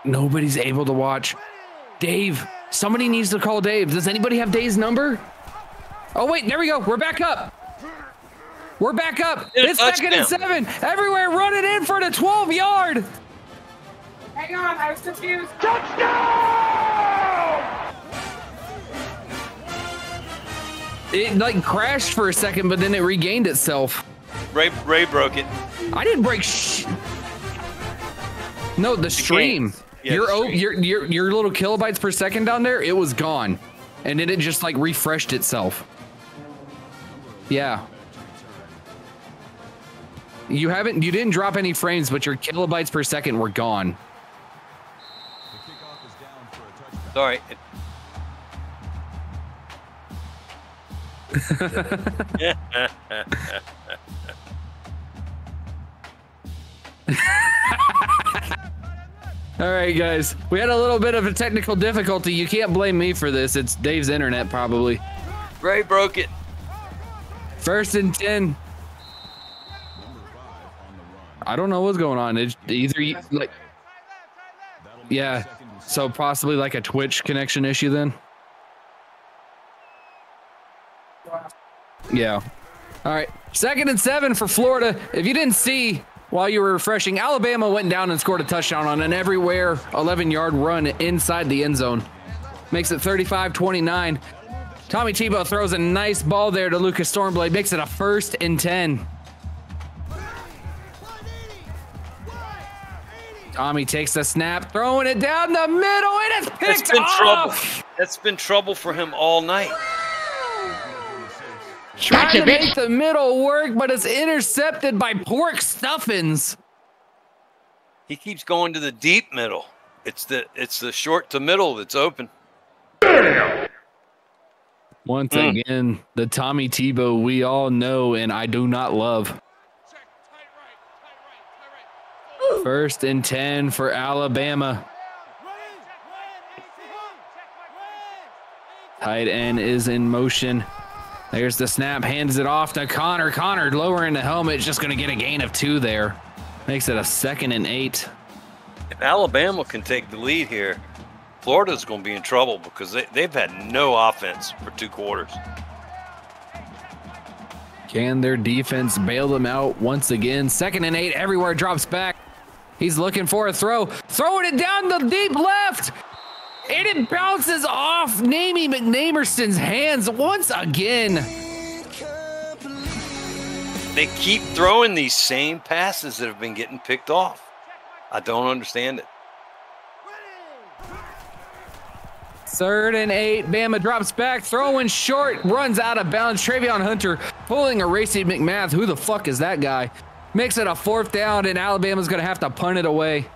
nobody's able to watch. Dave, somebody needs to call Dave. Does anybody have Dave's number? Oh, wait, there we go. We're back up. We're back up. It's 2nd and 7. Everywhere running in for the 12-yard. Hang on, I was confused. Touchdown! It like crashed for a second, but then it regained itself. Ray broke it. I didn't break No, the stream. Yeah, your little kilobytes per second down there, it was gone. And then it just like refreshed itself. Yeah. You didn't drop any frames, but your kilobytes per second were gone. Sorry. All right, guys. We had a little bit of a technical difficulty. You can't blame me for this. It's Dave's internet, probably. Ray broke it. 1st and 10. I don't know what's going on. It's either like, yeah. So possibly like a Twitch connection issue then. Yeah. All right. 2nd and 7 for Florida. If you didn't see while you were refreshing, Alabama went down and scored a touchdown on an everywhere 11-yard run inside the end zone. Makes it 35-29. Tommy Tebow throws a nice ball there to Lucas Stormblade. Makes it a 1st and 10. Tommy takes the snap, throwing it down the middle, and it's picked off. That's been trouble for him all night. Trying to make the middle work, but it's intercepted by Pork Stuffins. He keeps going to the deep middle. It's the short to middle that's open. Once again, the Tommy Tebow we all know and I do not love. 1st and 10 for Alabama. Tight end is in motion. There's the snap, hands it off to Connor. Connor lowering the helmet, just going to get a gain of 2 there. Makes it a 2nd and 8. If Alabama can take the lead here, Florida's going to be in trouble because they've had no offense for 2 quarters. Can their defense bail them out once again? 2nd and 8, everywhere drops back. He's looking for a throw. Throwing it down the deep left. And it bounces off Namey McNamerson's hands once again. They keep throwing these same passes that have been getting picked off. I don't understand it. 3rd and 8. Bama drops back, throwing short, runs out of bounds. Travion Hunter pulling a Racy McMath. Who the fuck is that guy? Makes it a 4th down, and Alabama's going to have to punt it away.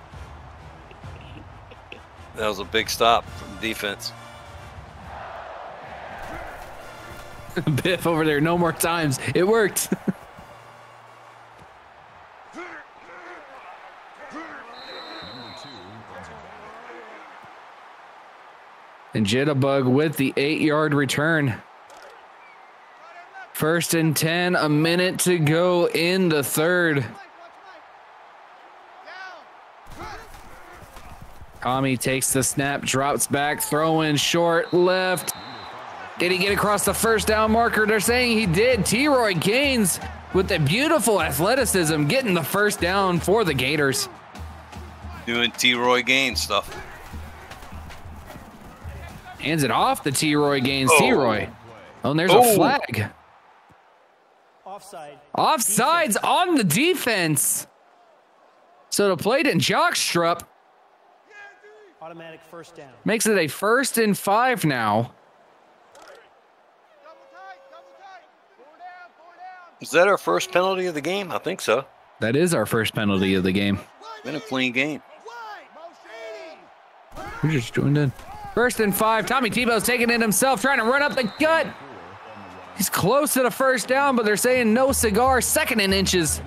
That was a big stop from defense. Biff over there, no more times. It worked. And Jitterbug with the 8-yard return. 1st and 10, a minute to go in the 3rd. Tommy takes the snap, drops back, throwing short left. Did he get across the 1st down marker? They're saying he did. T-Roy Gaines with the beautiful athleticism, getting the 1st down for the Gators. Doing T-Roy Gaines stuff. Hands it off to T-Roy Gaines. T-Roy. Oh, and there's a flag. Offsides on the defense. So the play didn't jockstrap. Automatic 1st down. Makes it a 1st and 5 now. Is that our first penalty of the game? I think so. That is our first penalty of the game. Been a clean game. Who just joined in? 1st and 5. Tommy Tebow's taking it himself, trying to run up the gut. He's close to the 1st down, but they're saying no cigar. 2nd and inches.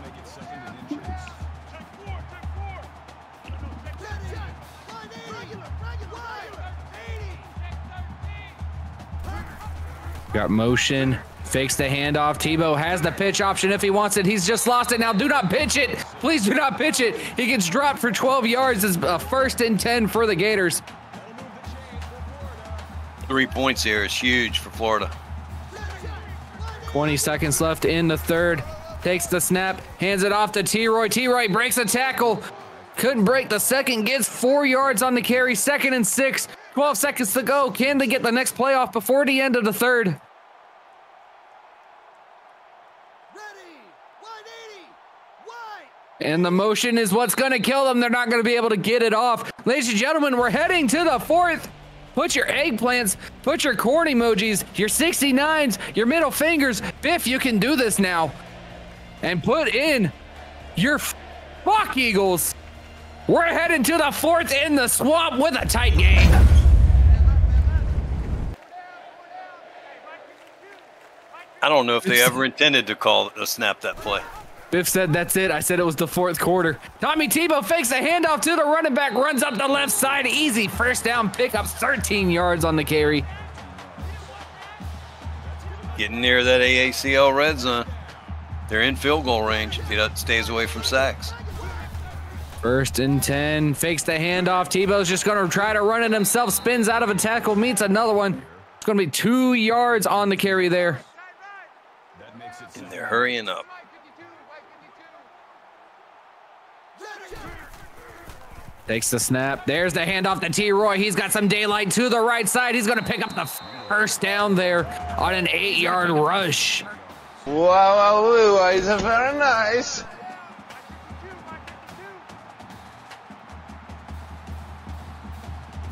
Got motion. Fakes the handoff. Tebow has the pitch option if he wants it. He's just lost it now. Do not pitch it. Please do not pitch it. He gets dropped for 12 yards. It's a 1st and 10 for the Gators. 3 points here is huge for Florida. 20 seconds left in the third. Takes the snap, hands it off to T-Roy. T-Roy breaks a tackle. Couldn't break the second, gets 4 yards on the carry. 2nd and 6, 12 seconds to go. Can they get the next play off before the end of the third? And the motion is what's going to kill them. They're not going to be able to get it off. Ladies and gentlemen, we're heading to the 4th. Put your eggplants, put your corn emojis, your 69s, your middle fingers. Biff, you can do this now. And put in your fuck Eagles. We're heading to the 4th in the swamp with a tight game. I don't know if they ever intended to call snap that play. Biff said that's it. I said it was the 4th quarter. Tommy Tebow fakes a handoff to the running back, runs up the left side. Easy 1st down pickup, 13 yards on the carry. Getting near that AACL red zone. They're in field goal range if he stays away from sacks. 1st and 10, fakes the handoff. Tebow's just going to try to run it himself, spins out of a tackle, meets another one. It's going to be 2 yards on the carry there. And they're hurrying up. Takes the snap. There's the handoff to T-Roy. He's got some daylight to the right side. He's going to pick up the 1st down there on an 8-yard rush. Wow, it's very nice.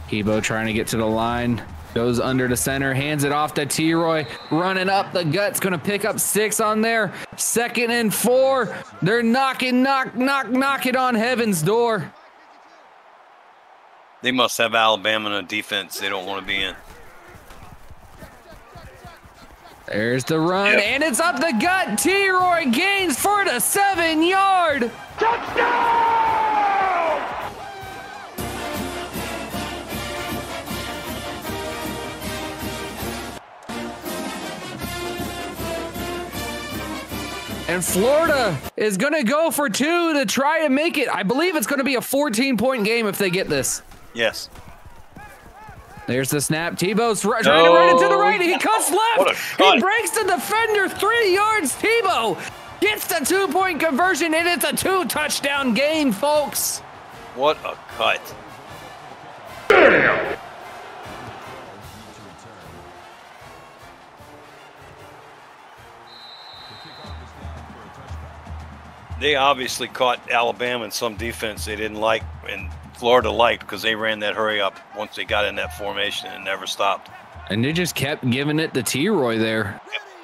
Tebow trying to get to the line. Goes under the center, hands it off to T-Roy. Running up the gut's going to pick up 6 on there. 2nd and 4. They're knocking on heaven's door. They must have Alabama in a defense they don't want to be in. There's the run, and it's up the gut. T-Roy gains for the 7-yard. Touchdown! And Florida is going to go for 2 to try and make it. I believe it's going to be a 14-point game if they get this. Yes. There's the snap. Tebow's trying to run it to the right. He cuts left. He breaks the defender 3 yards. Tebow gets the 2-point conversion, and it's a 2-touchdown game, folks. What a cut. Damn! They obviously caught Alabama in some defense they didn't like, and Florida liked because they ran that hurry up once they got in that formation and never stopped. And they just kept giving it to T-Roy there,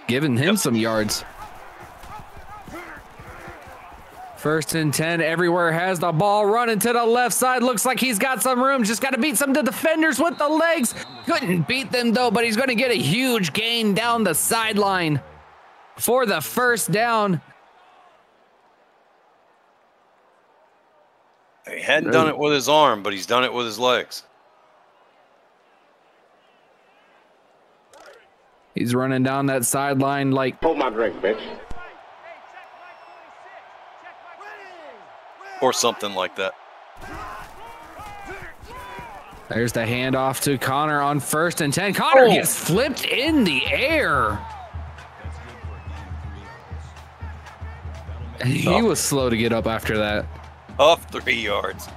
giving him some yards. 1st and 10, everywhere has the ball running to the left side. Looks like he's got some room. Just got to beat some of the defenders with the legs. Couldn't beat them, though, but he's going to get a huge gain down the sideline for the 1st down. He hadn't done it with his arm, but he's done it with his legs. He's running down that sideline like... Hold my drink, bitch. Or something like that. There's the handoff to Connor on 1st and 10. Connor gets flipped in the air. He was slow to get up after that. Off 3 yards.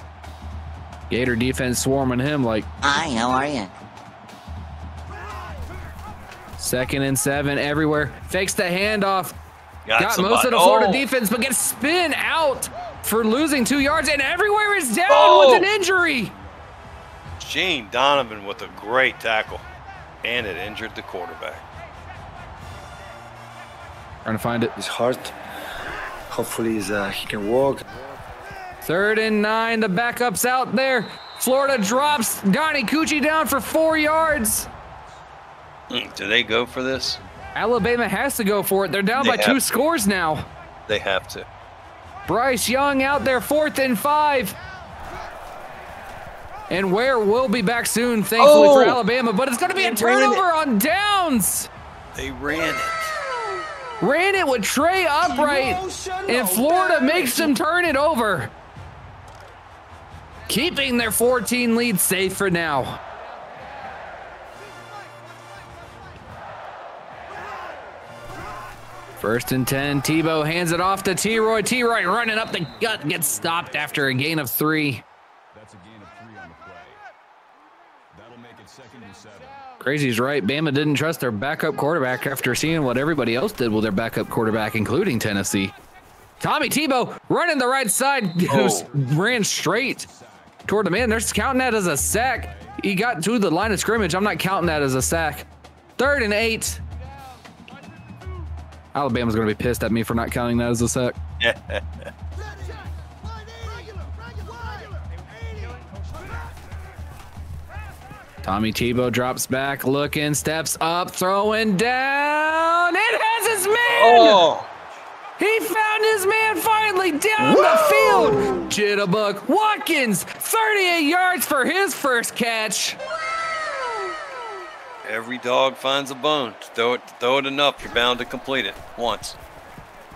Gator defense swarming him like... Hi, how are you? 2nd and 7 everywhere. Fakes the handoff. Got somebody. most of the Florida defense, but gets spin out for losing 2 yards. And everywhere is down with an injury. Gene Donovan with a great tackle. And it injured the quarterback. Trying to find it. It's hard. Hopefully he can walk. 3rd and 9, the backup's out there. Florida drops Donnie Cucci down for 4 yards. Do they go for this? Alabama has to go for it. They're down by 2 scores now. They have to. Bryce Young out there, 4th and 5. And Ware will be back soon, thankfully for Alabama, but it's going to be a turnover on downs. They ran it. ran it with Trey upright, and Florida makes them turn it over, keeping their 14 lead safe for now. First and 10, Tebow hands it off to T-Roy. T-Roy running up the gut, gets stopped after a gain of 3. That's a gain of 3 on the play. That'll make it 2nd and 7. Crazy's right. Bama didn't trust their backup quarterback after seeing what everybody else did with their backup quarterback, including Tennessee. Tommy Tebow running the right side, ran straight toward the man. They're counting that as a sack. He got to the line of scrimmage. I'm not counting that as a sack. 3rd and 8. Alabama's going to be pissed at me for not counting that as a sack. Tommy Tebow drops back, looking, steps up, throwing down. It has his man! Oh! He found his man finally down the field. Jitterbug Watkins, 38 yards for his first catch. Every dog finds a bone. Throw it enough, you're bound to complete it once.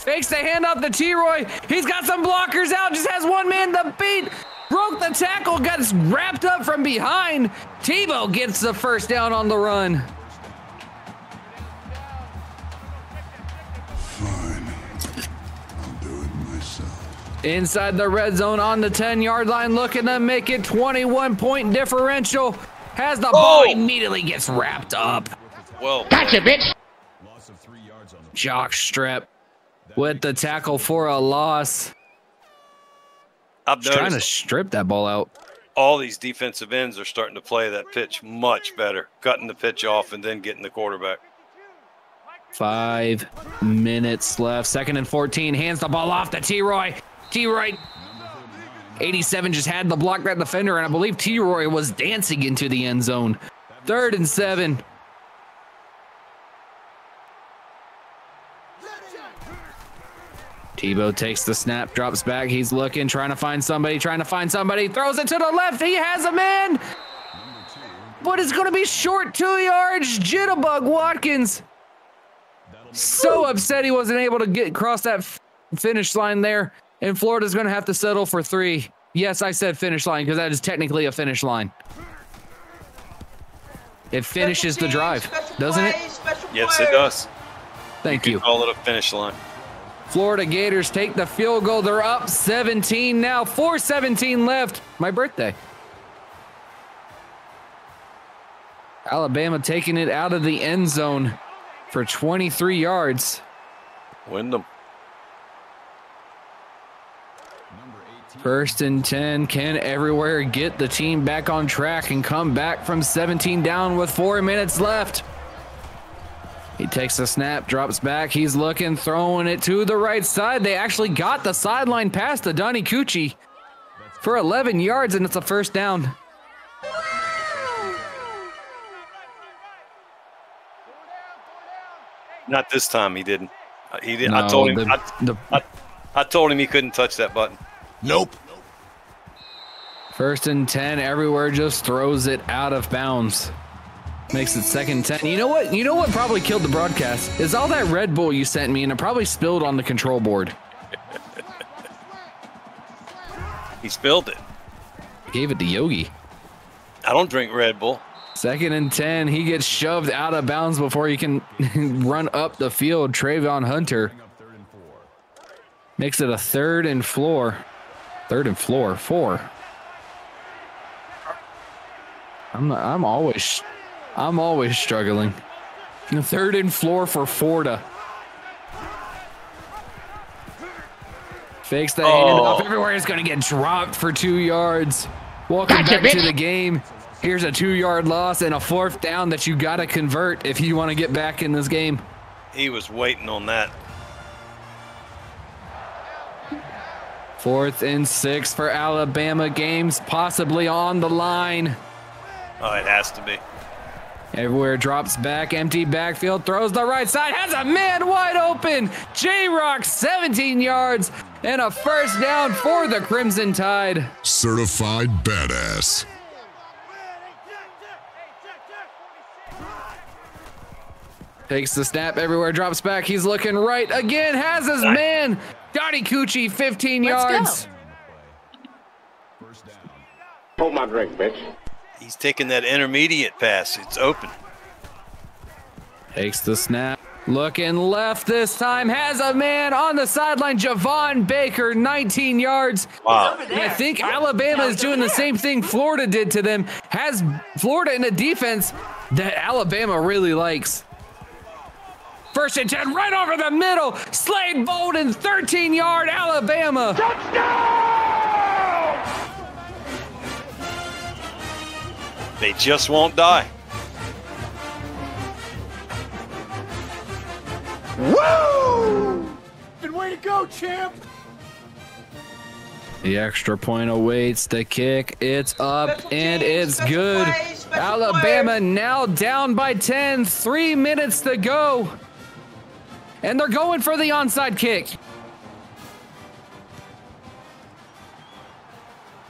Fakes the handoff to T-Roy. He's got some blockers out, just has one man to beat. Broke the tackle, got wrapped up from behind. Tebow gets the first down on the run. Fine. I'll do it myself. Inside the red zone on the 10-yard line, looking to make it 21-point differential. Has the ball, immediately gets wrapped up. Well, gotcha, bitch. Loss of 3 yards on the Jock Strip with the tackle for a loss. I've Trying to noticed strip that ball out. all these defensive ends are starting to play that pitch much better, cutting the pitch off and then getting the quarterback. 5 minutes left. 2nd and 14. Hands the ball off to T-Roy. T-Roy. 87 just had to block that defender, and I believe T-Roy was dancing into the end zone. 3rd and 7. Tebow takes the snap, drops back. He's looking, trying to find somebody, throws it to the left. He has a man, but it's going to be short 2 yards. Jitterbug Watkins. So upset he wasn't able to get across that finish line there, and Florida's going to have to settle for 3. Yes, I said finish line because that is technically a finish line. It finishes the drive, doesn't it? Yes, it does. Thank you. Call it a finish line. Florida Gators take the field goal. They're up 17 now. 4:17 left. My birthday. Alabama taking it out of the end zone for 23 yards. Wyndham. 1st and 10. Can Everywhere get the team back on track and come back from 17 down with 4 minutes left? He takes a snap, drops back. He's looking, throwing it to the right side. They actually got the sideline pass to Donnie Cucci for 11 yards, and it's a first down. Not this time. He didn't. He didn't. No, I told him. I told him he couldn't touch that button. Nope. 1st and 10. Everywhere just throws it out of bounds. Makes it 2nd and 10. You know what? You know what probably killed the broadcast? Is all that Red Bull you sent me, and it probably spilled on the control board. He spilled it. Gave it to Yogi. I don't drink Red Bull. 2nd and 10. He gets shoved out of bounds before he can run up the field. Trayvon Hunter makes it a 3rd and 4. 3rd and 4. I'm always struggling. 3rd and 4 for Florida. Fakes the handoff. Everywhere is going to get dropped for 2 yards. Welcome back to the game. Here's a 2-yard loss and a 4th down that you got to convert if you want to get back in this game. He was waiting on that. 4th and 6 for Alabama. Games possibly on the line. Oh, it has to be. Everywhere drops back, empty backfield, throws the right side, has a man wide open. J-Rock, 17 yards, and a first down for the Crimson Tide. Certified badass. Takes the snap everywhere, drops back. He's looking right again, has his man. Donnie Coochie, 15 yards. Hold my drink, bitch. He's taking that intermediate pass. It's open. Takes the snap. Looking left this time. Has a man on the sideline. Javon Baker, 19 yards. Wow. And I think Alabama is doing the same thing Florida did to them. Has Florida in a defense that Alabama really likes. First and 10, right over the middle. Slade Bolden, 13-yard Alabama. Touchdown! They just won't die. Woo! Good way to go, champ. The extra point awaits the kick. It's up and it's good. Alabama now down by 10. 3 minutes to go. And they're going for the onside kick.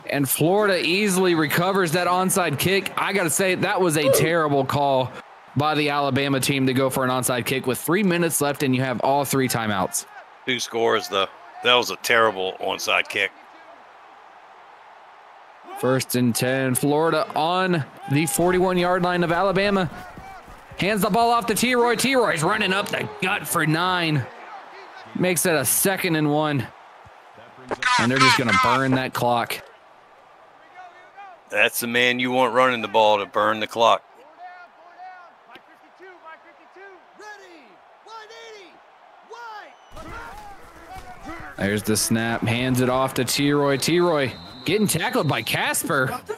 And Florida easily recovers that onside kick. I got to say, that was a terrible call by the Alabama team to go for an onside kick with 3 minutes left and you have all 3 timeouts. 2 scores, though. That was a terrible onside kick. First and 10, Florida on the 41-yard line of Alabama. Hands the ball off to T-Roy. T-Roy's running up the gut for 9. Makes it a 2nd and 1. And they're just going to burn that clock. That's the man you want running the ball to burn the clock. There's the snap. Hands it off to T-Roy. T-Roy getting tackled by Casper. Loss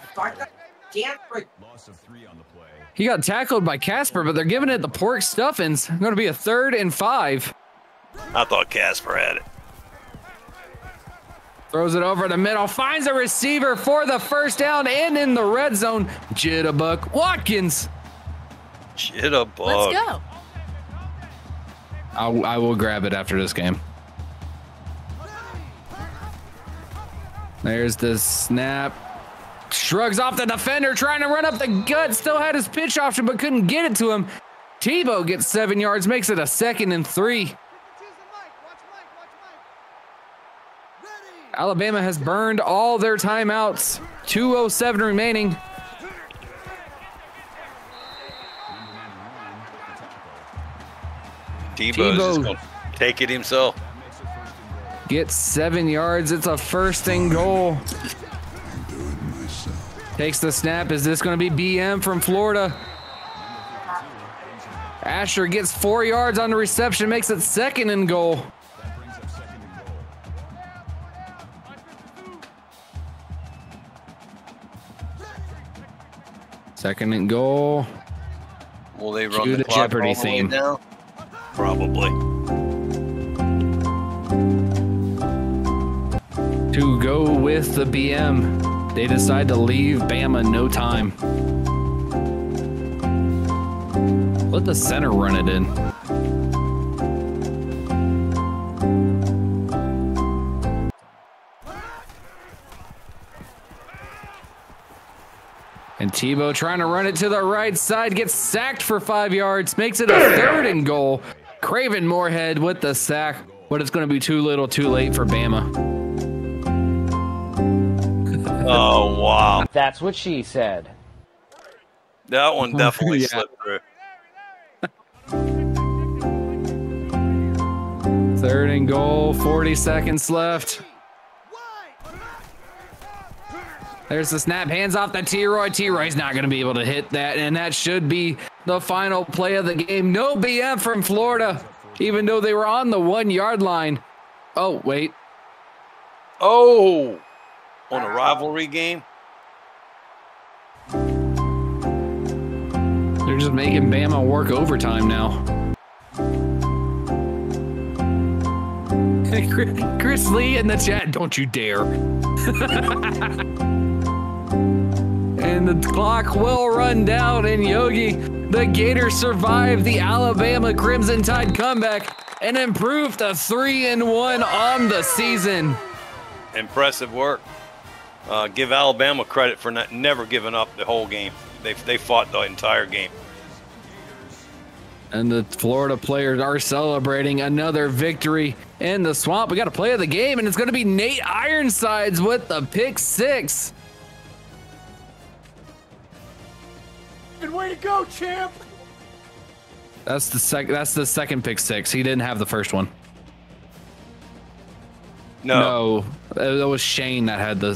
of 3 on the play. He got tackled by Casper, but they're giving it the pork stuffings. Going to be a 3rd and 5. I thought Casper had it. Throws it over the middle. Finds a receiver for the first down and in the red zone. Jitterbug Watkins. Jitterbug. Let's go. I will grab it after this game. There's the snap. Shrugs off the defender, trying to run up the gut. Still had his pitch option, but couldn't get it to him. Tebow gets 7 yards, makes it a 2nd and 3. Alabama has burned all their timeouts. 2:07 remaining. Tebow's just going to take it himself. Gets 7 yards. It's a 1st and goal. I'm doing it myself. Takes the snap. Is this going to be BM from Florida? Asher gets 4 yards on the reception, makes it 2nd and goal. 2nd and goal. Will they run Cue the the clock Jeopardy all the way theme. down? Probably. To go with the BM, they decide to leave Bama no time. Let the center run it in. And Tebow trying to run it to the right side, gets sacked for 5 yards, makes it a 3rd and goal. Craven Moorhead with the sack, but it's going to be too little too late for Bama. Oh, wow. That's what she said. That one definitely Yeah. slipped through. 3rd and goal, 40 seconds left. There's the snap, hands off to T-Roy. T-Roy's not going to be able to hit that, and that should be the final play of the game. No BM from Florida, even though they were on the 1 yard line. Oh, wait. Oh, on a rivalry game? They're just making Bama work overtime now. Chris Lee in the chat, don't you dare. And the clock will run down, and Yogi, the Gators survived the Alabama Crimson Tide comeback and improved to 3-1 on the season. Impressive work. Give Alabama credit for never giving up the whole game. They fought the entire game. And the Florida players are celebrating another victory in the swamp. We got a play of the game, and it's going to be Nate Ironsides with the pick 6. And way to go, champ! That's the second pick 6. He didn't have the first one. No, it was Shane that had the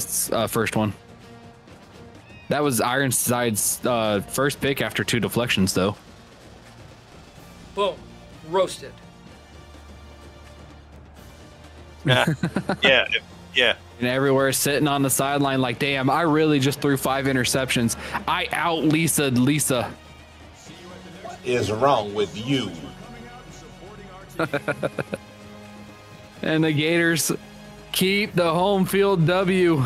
first one. That was Ironside's first pick after 2 deflections, though. Boom. Roasted. Yeah. And everywhere sitting on the sideline like, damn, I really just threw 5 interceptions. I Lisa. What is wrong with you? And the Gators keep the home field W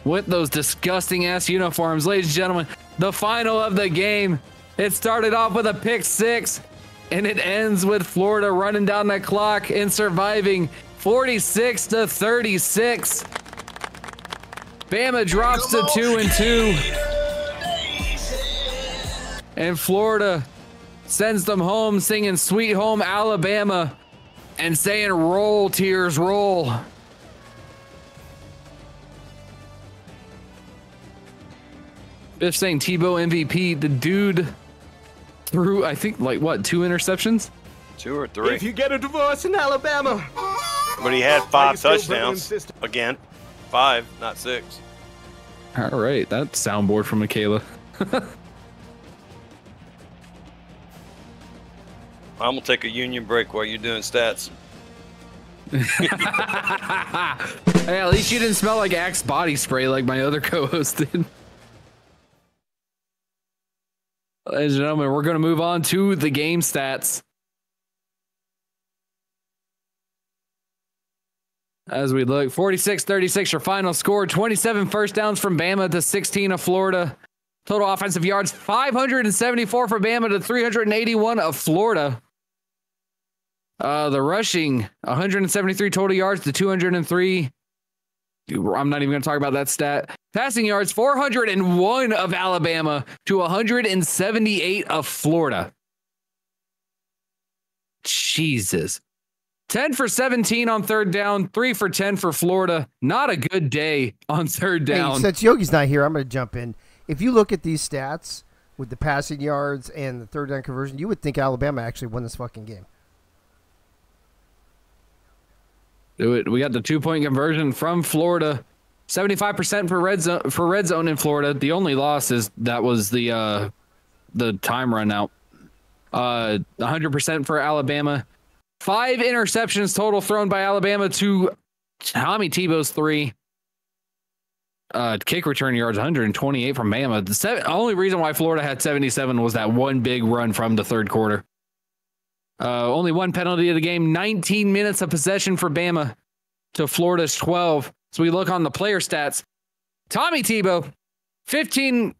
with those disgusting ass uniforms. Ladies and gentlemen, the final of the game. It started off with a pick 6. And it ends with Florida running down the clock and surviving 46-36. Bama drops to 2-2. And Florida sends them home singing Sweet Home Alabama and saying roll, Tears, roll. Biff saying Tebow MVP. The dude threw, I think, like, what, 2 interceptions? 2 or 3. If you get a divorce in Alabama. But he had 5 touchdowns. Again, 5, not 6. All right, that soundboard from Michaela. I'm going to take a union break while you're doing stats. Hey, at least you didn't smell like Axe body spray like my other co-host did. Ladies and gentlemen, we're going to move on to the game stats. As we look, 46-36 your final score, 27 first downs from Bama to 16 of Florida. Total offensive yards, 574 for Bama to 381 of Florida. The rushing, 173 total yards to 203. I'm not even going to talk about that stat. Passing yards, 401 of Alabama to 178 of Florida. Jesus. 10 for 17 on third down, 3 for 10 for Florida. Not a good day on third down. Hey, since Yogi's not here, I'm going to jump in. If you look at these stats with the passing yards and the third down conversion, you would think Alabama actually won this fucking game. We got the 2-point conversion from Florida. 75% for red zone in Florida. The only loss is that was the time run out. 100% for Alabama. 5 interceptions total thrown by Alabama to Tommy Tebow's 3. Kick return yards, 128 from Bama. The only reason why Florida had 77 was that one big run from the third quarter. Only 1 penalty of the game. 19 minutes of possession for Bama to Florida's 12. So we look on the player stats. Tommy Tebow, 15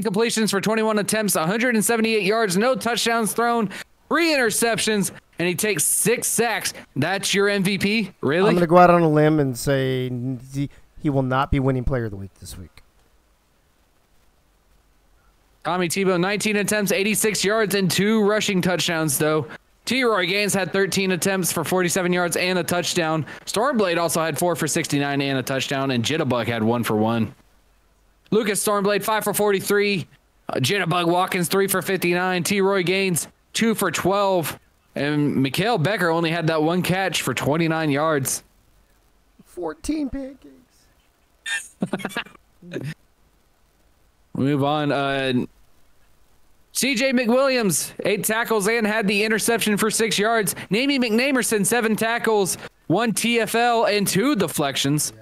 completions for 21 attempts, 178 yards, no touchdowns thrown, 3 interceptions, and he takes 6 sacks. That's your MVP? Really? I'm going to go out on a limb and say he will not be winning player of the week this week. Tommy Tebow, 19 attempts, 86 yards, and 2 rushing touchdowns, though. T-Roy Gaines had 13 attempts for 47 yards and a touchdown. Stormblade also had 4 for 69 and a touchdown, and Jitterbug had 1 for 1. Lucas Stormblade, 5 for 43. Jitterbug Watkins, 3 for 59. T-Roy Gaines, 2 for 12. And Mikhail Becker only had that 1 catch for 29 yards. 14 pancakes. Move on. CJ McWilliams, 8 tackles and had the interception for 6 yards. Namie McNamerson, 7 tackles, 1 TFL, and 2 deflections.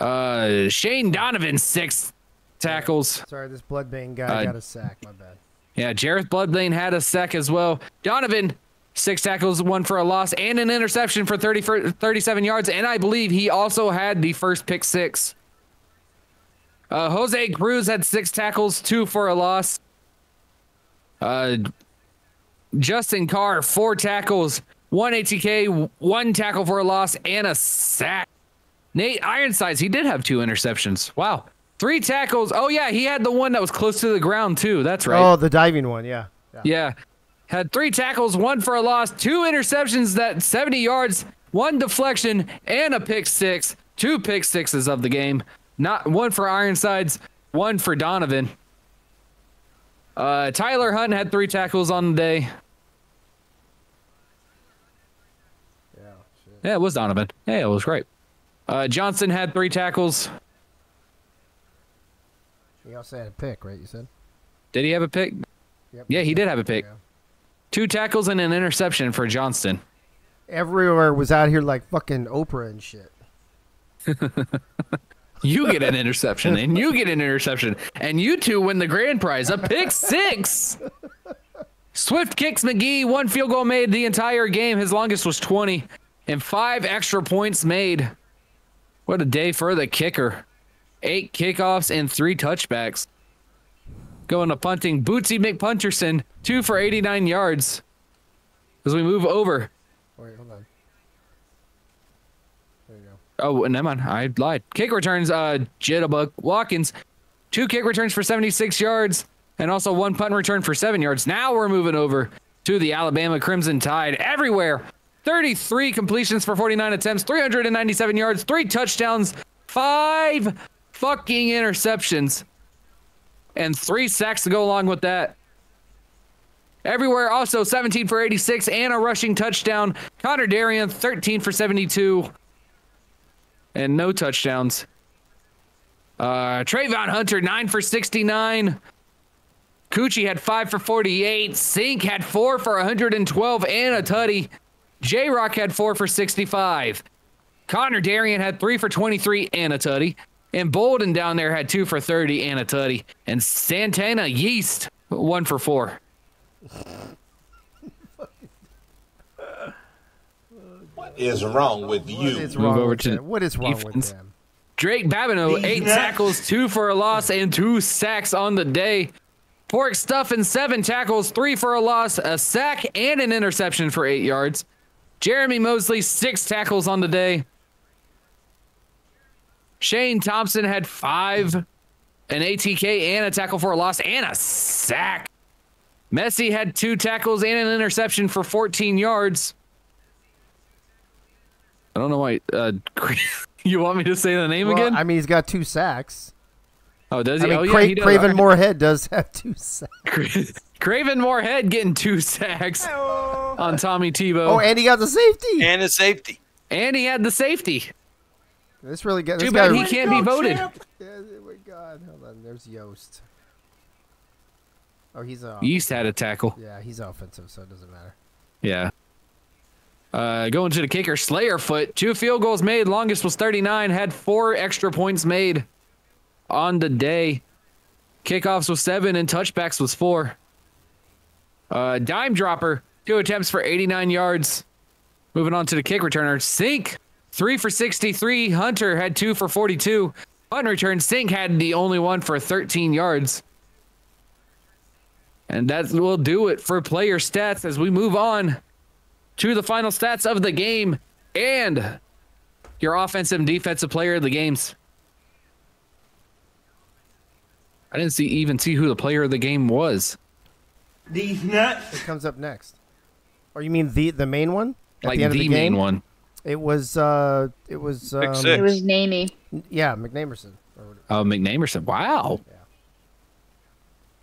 Yeah. Shane Donovan, 6 tackles. Sorry, this Bloodbane guy got a sack. My bad. Yeah, Jareth Bloodbane had a sack as well. Donovan, 6 tackles, 1 for a loss, and an interception for 37 yards. And I believe he also had the first pick 6. Jose Cruz had 6 tackles, 2 for a loss. Justin Carr, 4 tackles, 1 ATK, 1 tackle for a loss, and a sack. Nate Ironsides, he did have 2 interceptions. Wow. 3 tackles. Oh, yeah, he had the one that was close to the ground, too. That's right. Oh, the diving one, yeah. Yeah. Had 3 tackles, 1 for a loss, 2 interceptions, that 70 yards, 1 deflection, and a pick 6. 2 pick 6s of the game. Not 1 for Ironsides, 1 for Donovan. Tyler Hunt had 3 tackles on the day. Yeah, it was Donovan. Yeah, it was great. Johnson had 3 tackles. He also had a pick, right? You said? Did he have a pick? Yep. Yeah, he did have a pick. 2 tackles and an interception for Johnston. Everywhere was out here like fucking Oprah and shit. You get an interception, and you get an interception, and you 2 win the grand prize, a pick 6. Swift kicks McGee, 1 field goal made the entire game. His longest was 20, and 5 extra points made. What a day for the kicker. 8 kickoffs and 3 touchbacks. Going to punting, Bootsy McPunterson, 2 for 89 yards. As we move over. Wait, hold on. There you go. Oh, never mind. I lied. Kick returns, Jitterbug Watkins, 2 kick returns for 76 yards, and also 1 punt return for 7 yards. Now we're moving over to the Alabama Crimson Tide. Everywhere, 33 completions for 49 attempts, 397 yards, 3 touchdowns, 5 fucking interceptions, and 3 sacks to go along with that. Everywhere, also 17 for 86 and a rushing touchdown. Connor Darien, 13 for 72. And no touchdowns. Trayvon Hunter, 9 for 69. Coochie had 5 for 48. Sink had 4 for 112 and a tutty. J-Rock had 4 for 65. Connor Darien had 3 for 23 and a tutty. And Bolden down there had 2 for 30 and a tutty. And Santana Yeast, 1 for 4. What is wrong with you? What is wrong with them? Drake Babineau, 8 tackles, 2 for a loss, and 2 sacks on the day. Pork Stuffin, 7 tackles, 3 for a loss, a sack, and an interception for 8 yards. Jeremy Mosley, 6 tackles on the day. Shane Thompson had 5, an ATK, and a tackle for a loss, and a sack. Messi had 2 tackles and an interception for 14 yards. I don't know why. You want me to say the name again? I mean, he's got 2 sacks. Oh, does he? I mean, yeah, he does. Craven Moorhead does have 2 sacks. Craven Moorhead getting 2 sacks on Tommy Tebow. Oh, and he got the safety. And a safety. And he had the safety. This really got. Too bad he can't be voted. Yeah, oh my God. Hold on. There's Yost. Oh, he's Yeast had a tackle. Yeah, he's offensive, so it doesn't matter. Yeah. Going to the kicker, Slayerfoot, 2 field goals made. Longest was 39. Had 4 extra points made on the day. Kickoffs was 7 and touchbacks was 4. Dime Dropper, 2 attempts for 89 yards. Moving on to the kick returner, Sink, 3 for 63. Hunter had 2 for 42. Punt return, Sink had the only one for 13 yards. And that will do it for player stats as we move on to the final stats of the game and your offensive and defensive player of the games. I didn't even see who the player of the game was. These nuts. It comes up next. Or you mean the main one? At Like the end of the the game? main one. It was It was Namey. Yeah, McNamerson. Oh, McNamerson. Wow. Yeah.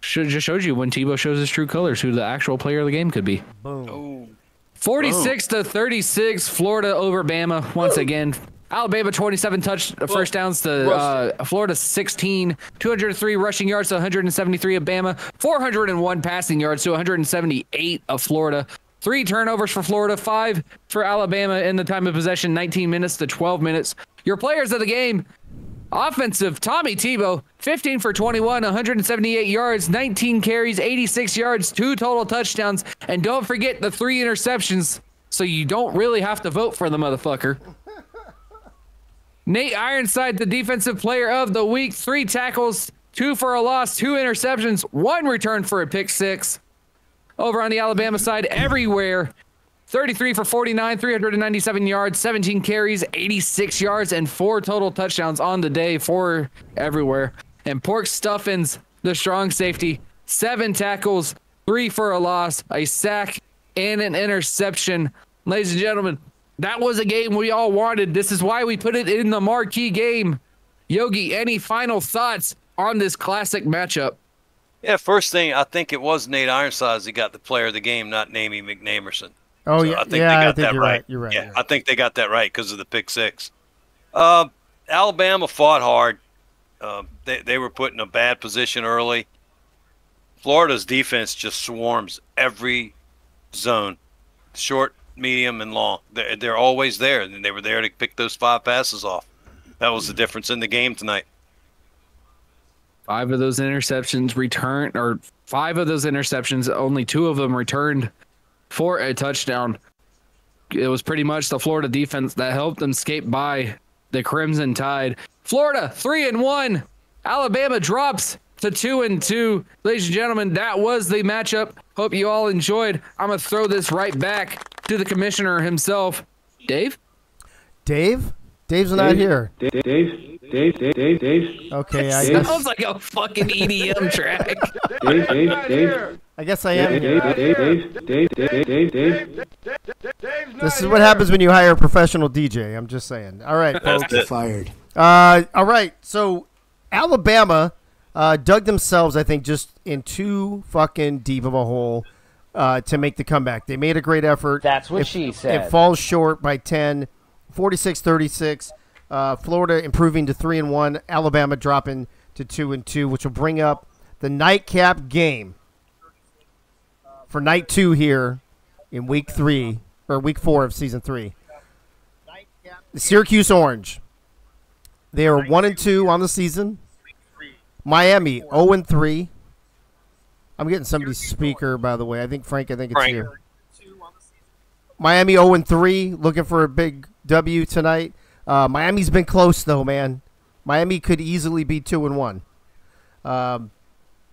Should just showed you when Tebow shows his true colors who the actual player of the game could be. Boom. 46-36, Florida over Bama once again. Alabama 27 first downs to Florida 16, 203 rushing yards to 173 of Bama, 401 passing yards to 178 of Florida. 3 turnovers for Florida, 5 for Alabama in the time of possession, 19 minutes to 12 minutes. Your players of the game, offensive, Tommy Tebow, 15 for 21, 178 yards, 19 carries, 86 yards, 2 total touchdowns, and don't forget the 3 interceptions, so you don't really have to vote for the motherfucker. Nate Ironside, the defensive player of the week, 3 tackles, 2 for a loss, 2 interceptions, 1 return for a pick 6. Over on the Alabama side, everywhere, 33 for 49, 397 yards, 17 carries, 86 yards, and 4 total touchdowns on the day for everywhere. And Pork Stuffins, the strong safety, 7 tackles, 3 for a loss, a sack, and an interception. Ladies and gentlemen, that was a game we all wanted. This is why we put it in the marquee game. Yogi, any final thoughts on this classic matchup? Yeah, first thing, I think it was Nate Ironsides that got the player of the game, not Namie McNamerson. Oh, So yeah. I think they got that right. You're right. Yeah, I think they got that right because of the pick six. Alabama fought hard. They were put in a bad position early. Florida's defense just swarms every zone, short, medium, and long. They're always there, and they were there to pick those 5 passes off. That was the difference in the game tonight. 5 of those interceptions returned, or 5 of those interceptions, only 2 of them returned for a touchdown. It was pretty much the Florida defense that helped them skate by the Crimson Tide. Florida 3-1. Alabama drops to 2-2. Ladies and gentlemen, that was the matchup. Hope you all enjoyed. I'm going to throw this right back to the commissioner himself. Dave? Dave? Dave's not here. Dave. Okay, That sounds like a fucking EDM track. Dave. I guess I am here. Dave. This is what happens when you hire a professional DJ. I'm just saying. All right, folks. Fired. All right, so Alabama dug themselves, I think, just in too fucking deep of a hole to make the comeback. They made a great effort. That's what she said. It falls short by 10, 46-36. Florida improving to 3-1. Alabama dropping to 2-2, which will bring up the nightcap game for night 2 here in week 4 of season 3. The Syracuse Orange. They are 1-2 on the season. Miami 0-3. I'm getting somebody's speaker, by the way. I think it's you. Miami 0-3, looking for a big W tonight. Miami's been close though, man. Miami could easily be 2-1.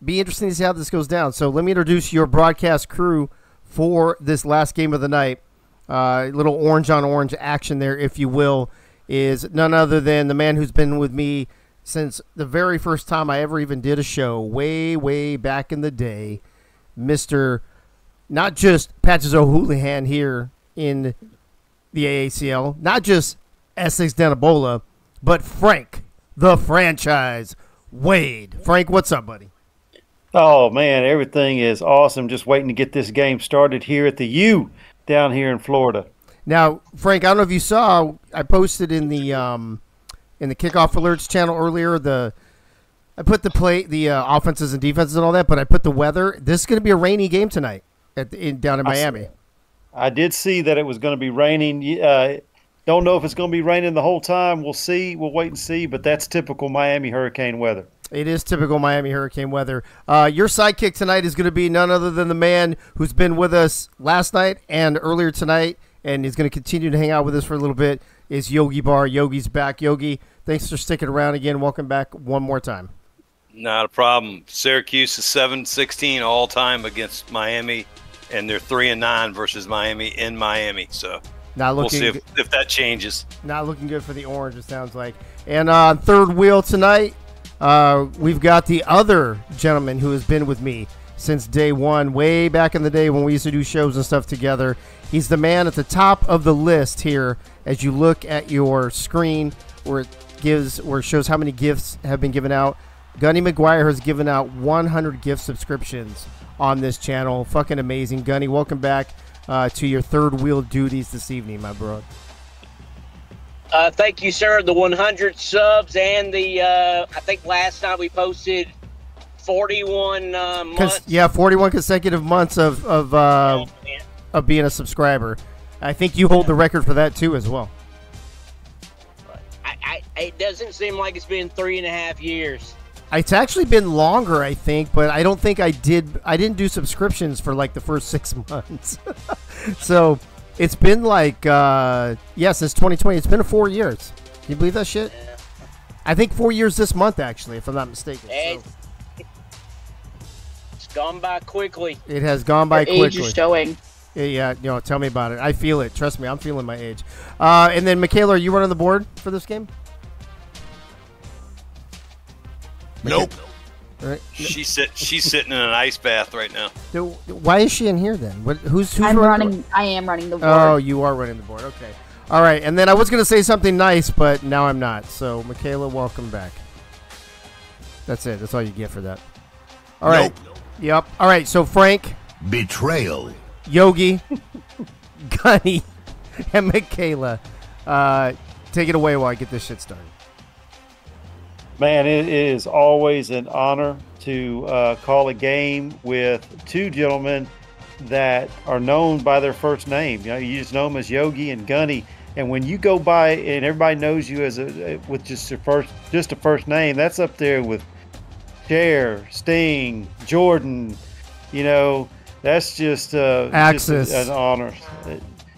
Be interesting to see how this goes down. So let me introduce your broadcast crew for this last game of the night. Little orange on orange action there, if you will, is none other than the man who's been with me since the very first time I ever even did a show, way back in the day, Mr. not just Patches O'Houlihan here in the AACL, not just Essex Danabola, but Frank, the franchise, Wade. Frank, what's up, buddy? Oh, man, everything is awesome. Just waiting to get this game started here at the U down here in Florida. Now, Frank, I don't know if you saw, I posted in the Kickoff Alerts channel earlier, I put the offenses and defenses and all that, but I put the weather. This is going to be a rainy game tonight down in Miami. I did see that it was going to be raining. Don't know if it's going to be raining the whole time. We'll see. We'll wait and see, but that's typical Miami hurricane weather. It is typical Miami hurricane weather. Your sidekick tonight is going to be none other than the man who's been with us last night and earlier tonight, and is going to continue to hang out with us for a little bit, is Yogi Bar. Yogi's back. Yogi, thanks for sticking around again. Welcome back one more time. Not a problem. Syracuse is 7-16 all time against Miami, and they're 3-9 versus Miami in Miami. So we'll see if that changes. Not looking good for the Orange, it sounds like. And on third wheel tonight, we've got the other gentleman who has been with me since day one, way back in the day when we used to do shows and stuff together. He's the man at the top of the list here as you look at your screen where it shows how many gifts have been given out. Gunny McGuire has given out 100 gift subscriptions on this channel. Fucking amazing. Gunny, welcome back to your third wheel duties this evening, my bro. Thank you, sir. The 100 subs and the, I think last night we posted 41 months. Yeah, 41 consecutive months of being a subscriber. I think you hold the record for that too as well. It doesn't seem like it's been 3.5 years. It's actually been longer, I think, but I don't think I didn't do subscriptions for like the first 6 months. So it's been like, since 2020. It's been 4 years. Can you believe that shit? Yeah. I think 4 years this month, actually, if I'm not mistaken. So. It's gone by quickly. It has gone by quickly. Age is showing. Yeah, tell me about it. I feel it. Trust me, I'm feeling my age. And then, Michaela, are you running the board for this game? Nope. Right. She's sitting in an ice bath right now. So, why is she in here then? Who's I am running the board. Oh, you are running the board. Okay. All right. And then I was going to say something nice, but now I'm not. So, Michaela, welcome back. That's it. That's all you get for that. All right. Nope. Yep. All right. So, Frank. Betrayal. Yogi. Gunny. And Michaela. Take it away while I get this shit started. Man, it is always an honor to call a game with two gentlemen that are known by their first name. You know, you just know them as Yogi and Gunny. And when you go by and everybody knows you as with just a first name, that's up there with Cher, Sting, Jordan. You know, that's just Axis. Just an honor.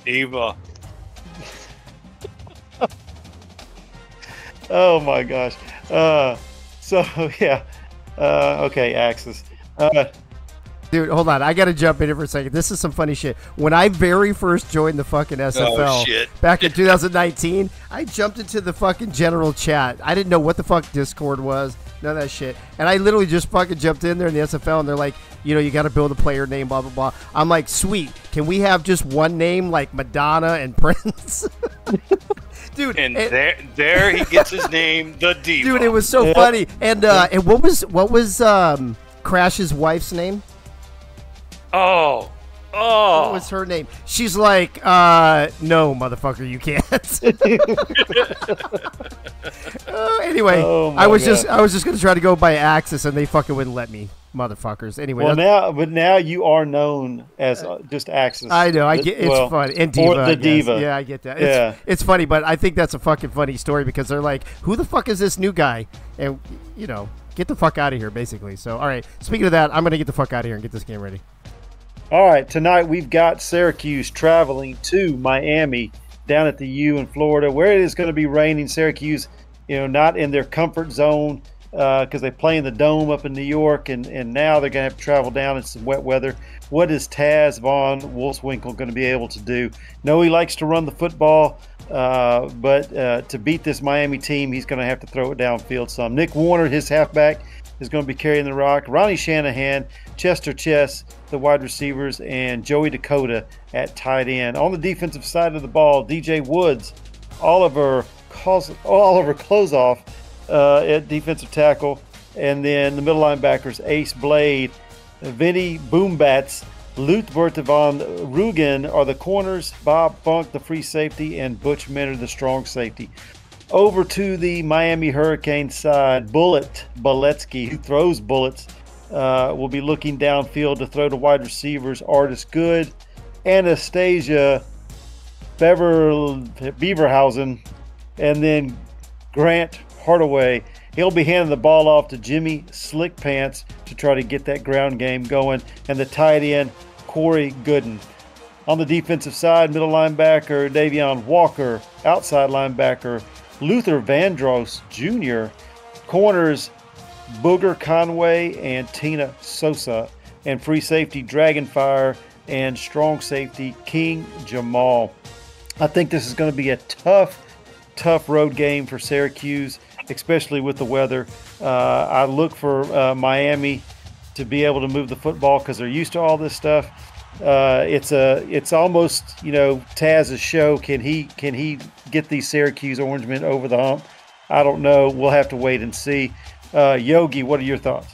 Eva. Oh my gosh. So yeah. Okay, Axis. Dude, hold on. I got to jump in here for a second. This is some funny shit. When I very first joined the fucking SFL back in 2019, I jumped into the fucking general chat. I didn't know what the fuck Discord was, none of that shit. And I literally just fucking jumped in there in the SFL, and they're like, you know, you got to build a player name, blah, blah, blah. I'm like, sweet. Can we have just one name like Madonna and Prince? Dude, and there he gets his name, the Diva. Dude, it was so funny. And what was Crash's wife's name? Oh. What was her name? She's like, no, motherfucker, you can't. Anyway, I was just gonna try to go by Axis, and they fucking wouldn't let me, motherfuckers. Anyway, well now you are known as just Axis. I know. I get it's funny. And Diva, or the Diva. Yeah, I get that. It's funny, but I think that's a fucking funny story because they're like, who the fuck is this new guy? And you know, get the fuck out of here, basically. So, all right. Speaking of that, I'm gonna get the fuck out of here and get this game ready. All right, tonight we've got Syracuse traveling to Miami down at the U in Florida, where it is going to be raining. Syracuse, you know, not in their comfort zone because they play in the Dome up in New York, and now they're going to have to travel down in some wet weather. What is Taz Von Wolfswinkel going to be able to do? No, he likes to run the football, but to beat this Miami team, he's going to have to throw it downfield some. Nick Warner, his halfback, is going to be carrying the rock. Ronnie Shanahan, Chester Chess, the wide receivers, and Joey Dakota at tight end. On the defensive side of the ball, DJ Woods, Oliver Closeoff at defensive tackle, and then the middle linebackers, Ace Blade, Vinny Boombats, Luthbert von Rugen are the corners, Bob Funk, the free safety, and Butch Minner, the strong safety. Over to the Miami Hurricane side, Bullet Boletsky, who throws bullets, will be looking downfield to throw to wide receivers, Artis Good, Anastasia Beaverhausen, and then Grant Hardaway. He'll be handing the ball off to Jimmy Slick Pants to try to get that ground game going, and the tight end, Corey Gooden. On the defensive side, middle linebacker, Davion Walker, outside linebacker, Luther Vandross Jr., corners, Booger Conway and Tina Sosa, and free safety, Dragonfire, and strong safety, King Jamal. I think this is going to be a tough road game for Syracuse, especially with the weather. I look for Miami to be able to move the football because they're used to all this stuff. It's almost, you know, Taz's show. Can he get these Syracuse Orangemen over the hump? I don't know. We'll have to wait and see. Yogi, what are your thoughts?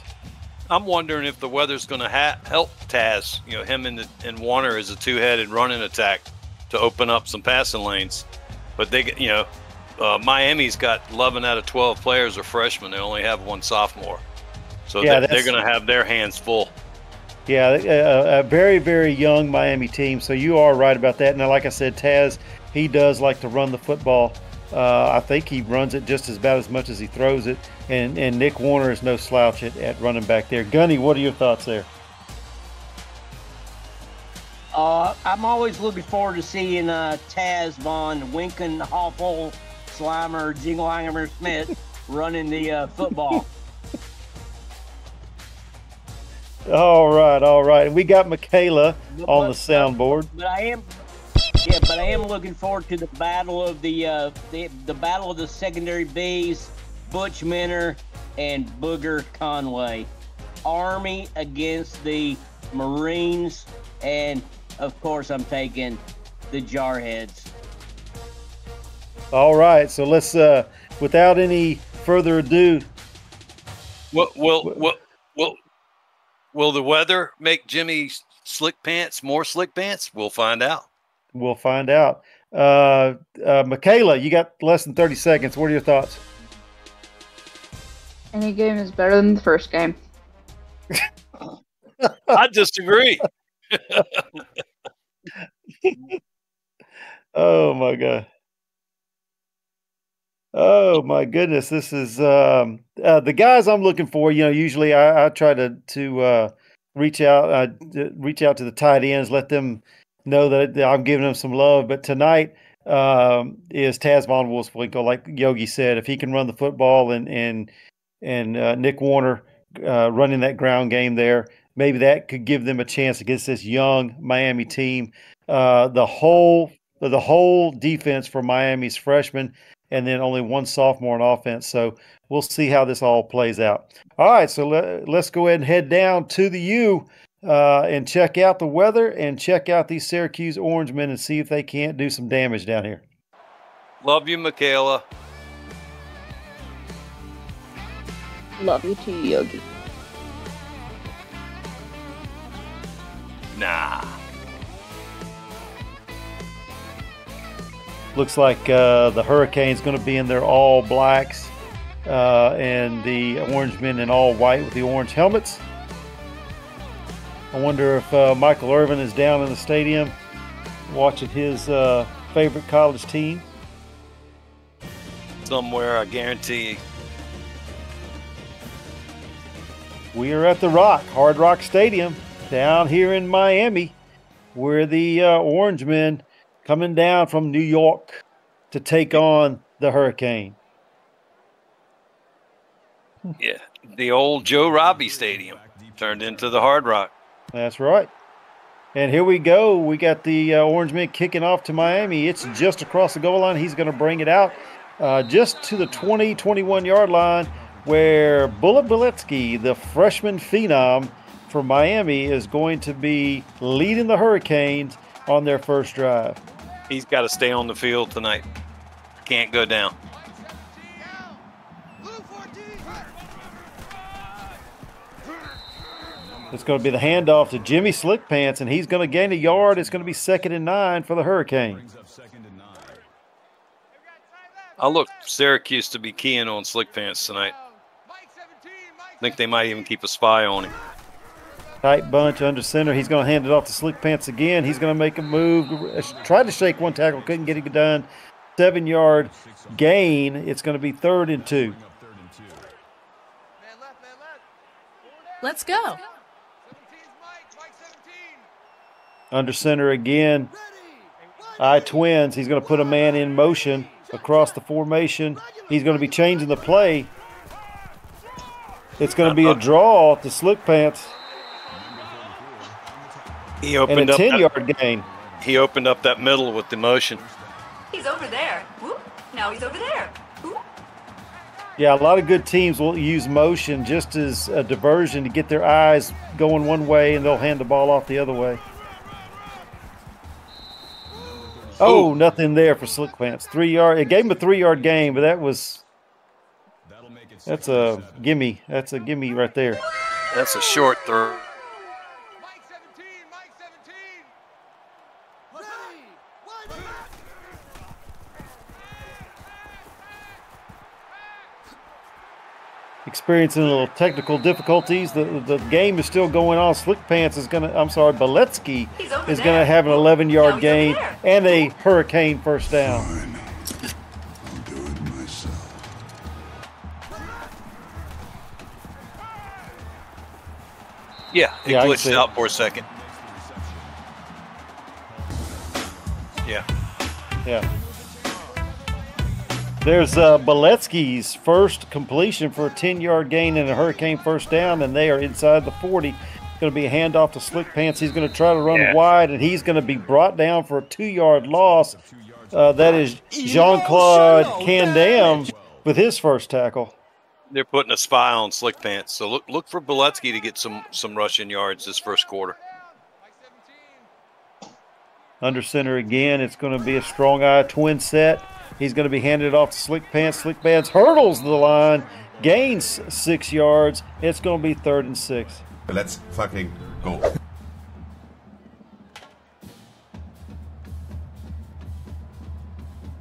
I'm wondering if the weather's going to help Taz. You know, him and Warner as a two-headed running attack to open up some passing lanes. But they, you know, Miami's got 11 out of 12 players are freshmen. They only have one sophomore, so they're going to have their hands full. Yeah, a very, very young Miami team. So you are right about that. Now, like I said, Taz, he does like to run the football. I think he runs it just about as much as he throws it. And Nick Warner is no slouch at running back there. Gunny, what are your thoughts there? I'm always looking forward to seeing Taz Von Winkenhoffel Slimer Jingleheimer Smith running the football. All right. We got Michaela on the soundboard. But I am looking forward to the battle of the battle of the secondary Bs, Butch Minner and Booger Conway. Army against the Marines, and of course I'm taking the Jarheads. All right, so let's without any further ado. Will the weather make Jimmy slick pants more slick pants? We'll find out. We'll find out. Michaela, you got less than 30 seconds. What are your thoughts? Any game is better than the first game. I disagree. Oh my God. Oh my goodness. This is the guys I'm looking for. Usually I try to reach out to the tight ends, let them know that I'm giving them some love. But tonight is Taz Von Wolfswinkel, like Yogi said. If he can run the football and Nick Warner running that ground game there, maybe that could give them a chance against this young Miami team. The whole defense for Miami's freshmen, and then only one sophomore on offense. So we'll see how this all plays out. All right, so let's go ahead and head down to the U and check out the weather and check out these Syracuse Orangemen and see if they can't do some damage down here. Love you, Michaela. Love you too, Yogi. Nah. Looks like the Hurricanes going to be in their all blacks and the Orangemen in all white with the orange helmets. I wonder if Michael Irvin is down in the stadium watching his favorite college team. Somewhere, I guarantee. We are at the Hard Rock Stadium down here in Miami, where the Orangemen coming down from New York to take on the Hurricane. Yeah, the old Joe Robbie Stadium turned into the Hard Rock. That's right. And here we go. We got the Orangemen kicking off to Miami. It's just across the goal line. He's going to bring it out just to the 20, 21-yard line, where Bullet Biletsky, the freshman phenom from Miami, is going to be leading the Hurricanes on their first drive. He's got to stay on the field tonight. Can't go down. It's going to be the handoff to Jimmy Slickpants, and he's going to gain a yard. It's going to be 2nd and 9 for the Hurricanes. I look Syracuse to be keying on Slickpants tonight. I think they might even keep a spy on him. Tight bunch under center. He's going to hand it off to Slickpants again. He's going to make a move. Tried to shake one tackle, couldn't get it done. 7-yard gain. It's going to be 3rd and 2. Let's go. Under center again. I-twins. He's going to put a man in motion across the formation. He's going to be changing the play. It's going to be a draw to Slickpants. He opened up a 10-yard gain. He opened up that middle with the motion. He's over there. Whoop. Now he's over there. Whoop. Yeah, a lot of good teams will use motion just as a diversion to get their eyes going one way, and they'll hand the ball off the other way. Oh, nothing there for Slickpants. 3-yard. It gave him a 3-yard gain, but that's a gimme. That's a gimme right there. That's a short throw. Experiencing a little technical difficulties. The game is still going on. Slickpants is Biletsky is going to have an 11-yard gain and a Hurricane first down. Fine. I'll do it myself. Yeah, it glitched out for a second. Yeah. Yeah. There's Biletsky's first completion for a 10-yard gain and a Hurricane first down, and they are inside the 40. It's going to be a handoff to Slickpants. He's going to try to run wide, and he's going to be brought down for a 2-yard loss. That is Jean-Claude Candam with his first tackle. They're putting a spy on Slick Pants. So look for Beletsky to get some rushing yards this first quarter. Under center again. It's going to be a strong eye twin set. He's going to be handed it off to Slick Pants. Slick Pants hurdles the line, gains 6 yards. It's going to be 3rd and 6. Let's fucking go.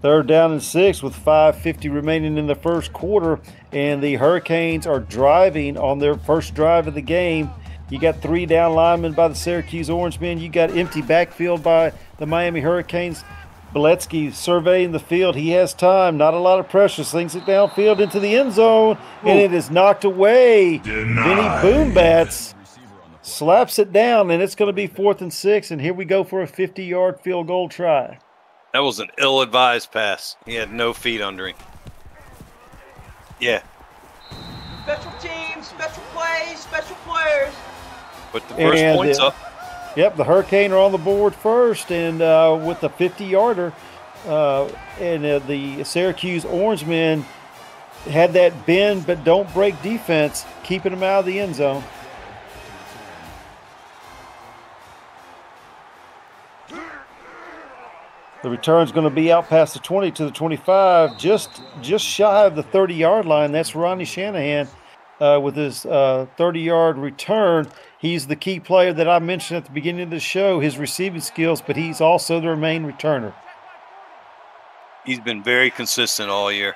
Third down and 6 with 5:50 remaining in the first quarter, and the Hurricanes are driving on their first drive of the game. You got 3 down linemen by the Syracuse Orangemen. You got empty backfield by the Miami Hurricanes. Beletsky surveying the field. He has time. Not a lot of pressure. Slings it downfield into the end zone, and it is knocked away. Vinny Boombats slaps it down, and it's going to be 4th and 6, and here we go for a 50-yard field goal try. That was an ill-advised pass. He had no feet under him. Yeah. Special teams, special plays, special players. But the first point's up. Yep, the Hurricane are on the board first, and with the 50-yarder, the Syracuse Orangemen had that bend but don't break defense, keeping them out of the end zone. The return's going to be out past the 20 to the 25, just shy of the 30-yard line. That's Ronnie Shanahan with his 30-yard return. He's the key player that I mentioned at the beginning of the show, his receiving skills, but he's also their main returner. He's been very consistent all year.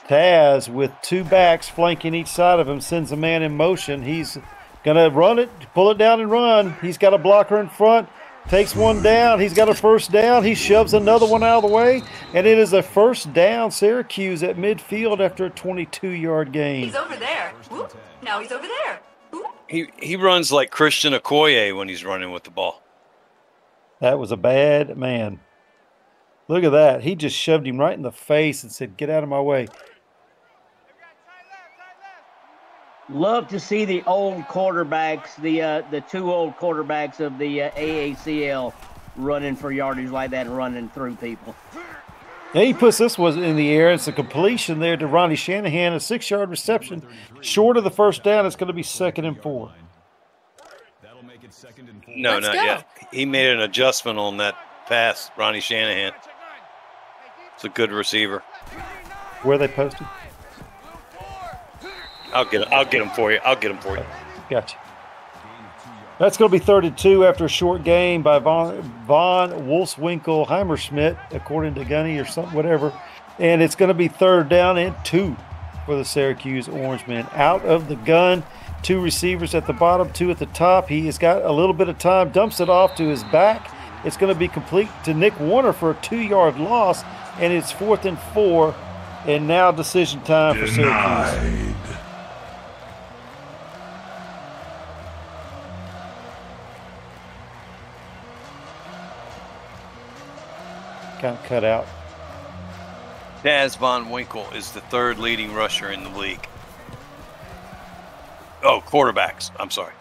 Taz, with 2 backs flanking each side of him, sends a man in motion. He's going to run it, pull it down and run. He's got a blocker in front. Takes one down. He's got a first down. He shoves another one out of the way. And it is a first down, Syracuse at midfield after a 22-yard gain. He's over there. Whoop. Now he's over there. Whoop. He runs like Christian Okoye when he's running with the ball. That was a bad man. Look at that. He just shoved him right in the face and said, "Get out of my way." Love to see the old quarterbacks, the 2 old quarterbacks of the AACL running for yardage like that and running through people. And he puts this one in the air. It's a completion there to Ronnie Shanahan, a 6-yard reception. Short of the first down, it's going to be 2nd and 4. No, not yet. He made an adjustment on that pass, Ronnie Shanahan. It's a good receiver. Where are they posted? I'll get him for you. Gotcha. That's going to be 3rd and 2 after a short gain by Von Wolfswinkel Heimerschmidt, according to Gunny or something, whatever. And it's going to be 3rd down and 2 for the Syracuse Orangemen. Out of the gun, 2 receivers at the bottom, 2 at the top. He has got a little bit of time, dumps it off to his back. It's going to be complete to Nick Warner for a 2-yard loss, and it's 4th and 4. And now decision time for Syracuse. Kind of cut out. Taz Von Winkle is the 3rd leading rusher in the league. Oh, quarterbacks. I'm sorry.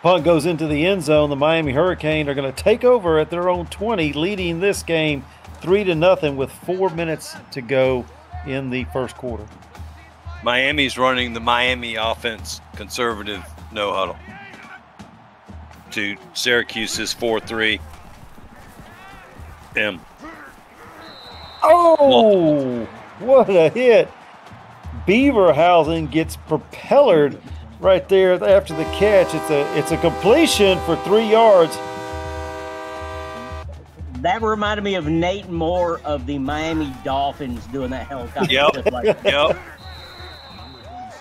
Punt goes into the end zone. The Miami Hurricane are going to take over at their own 20, leading this game 3-0 with 4 minutes to go in the first quarter. Miami's running the Miami offense conservative no huddle to Syracuse's 4-3. Oh, what a hit. Beaverhausen gets propellered right there after the catch. It's a completion for 3 yards. That reminded me of Nate Moore of the Miami Dolphins doing that helicopter. Yep.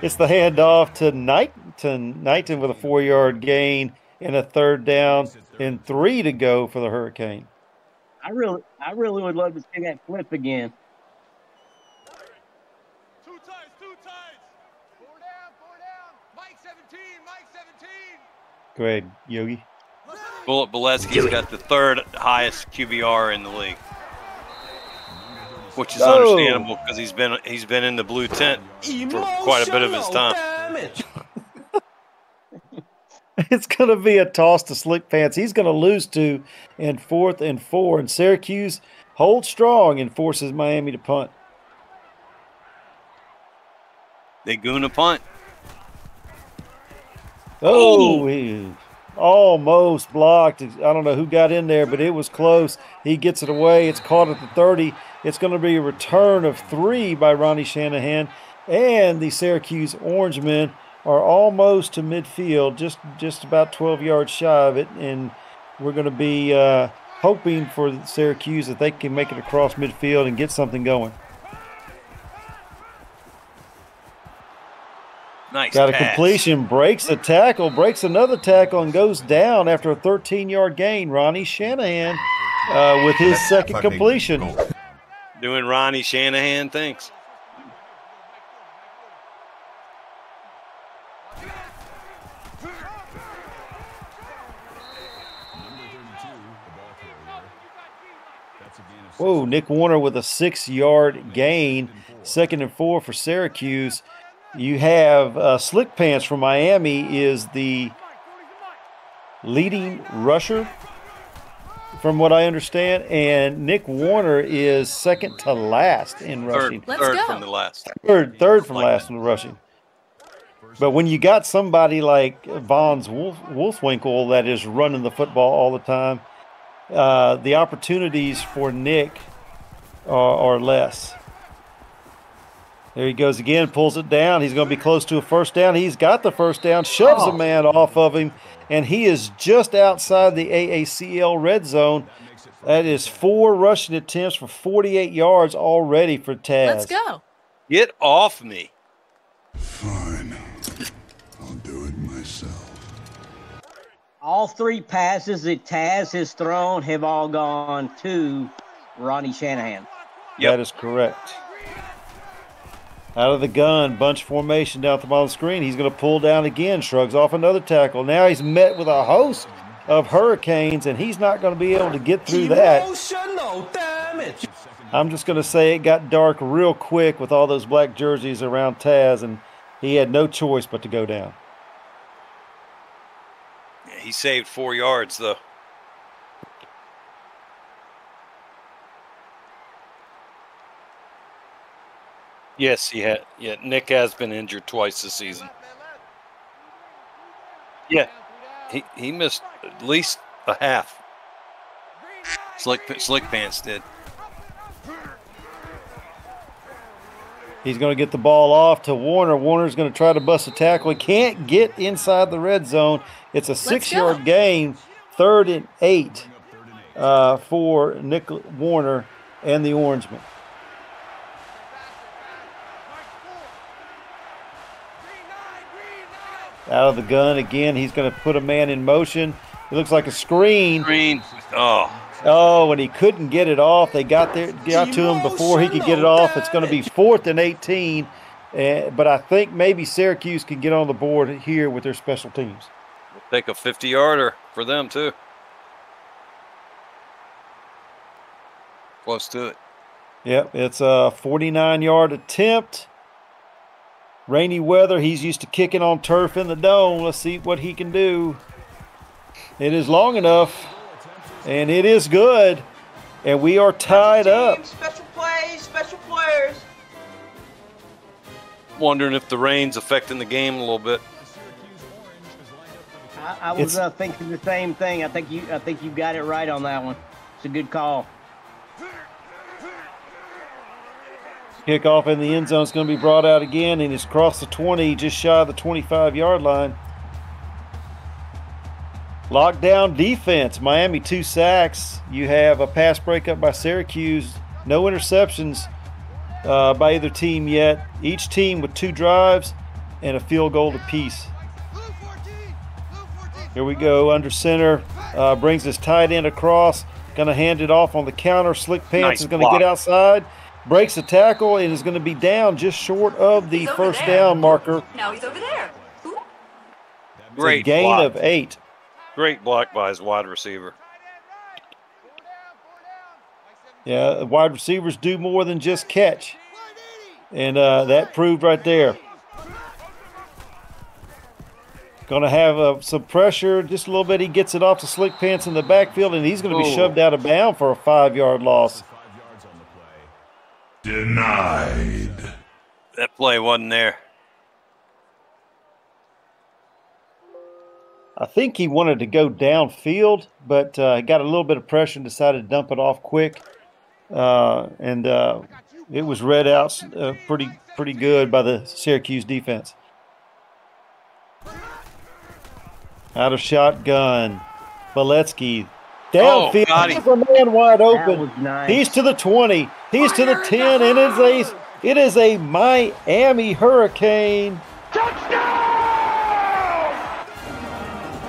It's the handoff to Knighton with a 4-yard gain and a 3rd down and 3 to go for the Hurricane. I really would love to see that flip again. Two ties. 4 down. Mike 17. Go ahead, Yogi. Bullet Beletsky's got the 3rd highest QBR in the league, which is understandable because he's been in the blue tent for quite a bit of his time. It's going to be a toss to Slick Pants. He's going to lose 2 and 4th and 4, and Syracuse holds strong and forces Miami to punt. They goon a punt. Oh, he almost blocked. I don't know who got in there, but it was close. He gets it away. It's caught at the 30. It's going to be a return of 3 by Ronnie Shanahan. And the Syracuse Orangemen are almost to midfield, just about 12 yards shy of it. And we're going to be hoping for Syracuse that they can make it across midfield and get something going. Nice Got a pass. completion, breaks a tackle, breaks another tackle, and goes down after a 13-yard gain. Ronnie Shanahan with his second completion. Doing Ronnie Shanahan things. Whoa, Nick Warner with a 6-yard gain. 2nd and 4 for Syracuse. You have Slick Pants from Miami is the leading rusher, from what I understand, and Nick Warner is second to last in rushing. Third from the last. Third from last in the rushing. But when you got somebody like Vaughn's Wolfwinkle that is running the football all the time, the opportunities for Nick are less. There he goes again, pulls it down. He's going to be close to a first down. He's got the first down, shoves a man off of him, and he is just outside the AACL red zone. That is 4 rushing attempts for 48 yards already for Taz. Let's go. Get off me. Fine. I'll do it myself. All 3 passes that Taz has thrown have all gone to Ronnie Shanahan. That is correct. Out of the gun, bunch formation down at the bottom of the screen. He's going to pull down again, shrugs off another tackle. Now he's met with a host of hurricanes, and he's not going to be able to get through that. Emotional damage. I'm just going to say it got dark real quick with all those black jerseys around Taz, and he had no choice but to go down. Yeah, he saved 4 yards, though. Yes, he had. Yeah, Nick has been injured twice this season. Yeah, he missed at least a half. Slick Pants did. He's going to get the ball off to Warner. Warner's going to try to bust a tackle. He can't get inside the red zone. It's a 6-yard gain, 3rd and 8 for Nick Warner and the Orangemen. Out of the gun again. He's going to put a man in motion. It looks like a screen. Oh, and he couldn't get it off. They got to him before he could get it off. It's going to be 4th and 18. But I think maybe Syracuse can get on the board here with their special teams. Take a 50-yarder for them, too. Close to it. Yep, it's a 49-yard attempt. Rainy weather. He's used to kicking on turf in the dome. Let's see what he can do. It is long enough, and it is good, and we are tied up. Special plays, special players. Wondering if the rain's affecting the game a little bit. I was thinking the same thing. I think you got it right on that one. It's a good call. Kickoff in the end zone is going to be brought out again, and it's across the 20, just shy of the 25-yard line. Lockdown defense. Miami 2 sacks. You have a pass breakup by Syracuse. No interceptions by either team yet. Each team with 2 drives and a field goal apiece. Here we go under center. Brings his tight end across. Going to hand it off on the counter. Slick Pants is going to get outside. Breaks the tackle and is going to be down just short of the first down marker. Now he's over there. Great gain block. of 8. Great block by his wide receiver. Yeah, wide receivers do more than just catch. And that proved right there. Going to have some pressure, just a little bit. He gets it off to Slick Pants in the backfield, and he's going to be shoved out of bounds for a 5-yard loss. Denied. That play wasn't there. I think he wanted to go downfield, but he got a little bit of pressure and decided to dump it off quick. And it was read out pretty good by the Syracuse defense. Out of shotgun, Beletsky downfield. He's a man wide open. Nice. He's to the 20. He's to the 10, and it is a Miami Hurricane.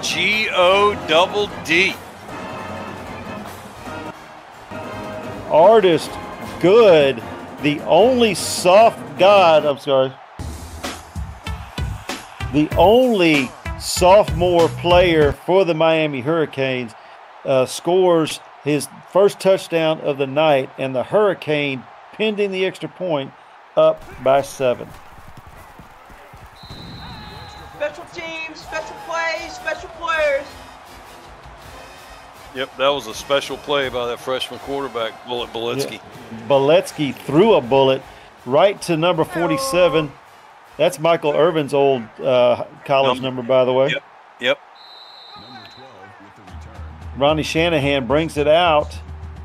G-O-double-D. Artist good. The only sophomore player for the Miami Hurricanes scores his first touchdown of the night, and the Hurricane, pending the extra point, up by 7. Special teams, special plays, special players. Yep, that was a special play by that freshman quarterback, Beletsky. Yeah. Beletsky threw a bullet right to number 47. That's Michael Irvin's old college number, by the way. Yep. Ronnie Shanahan brings it out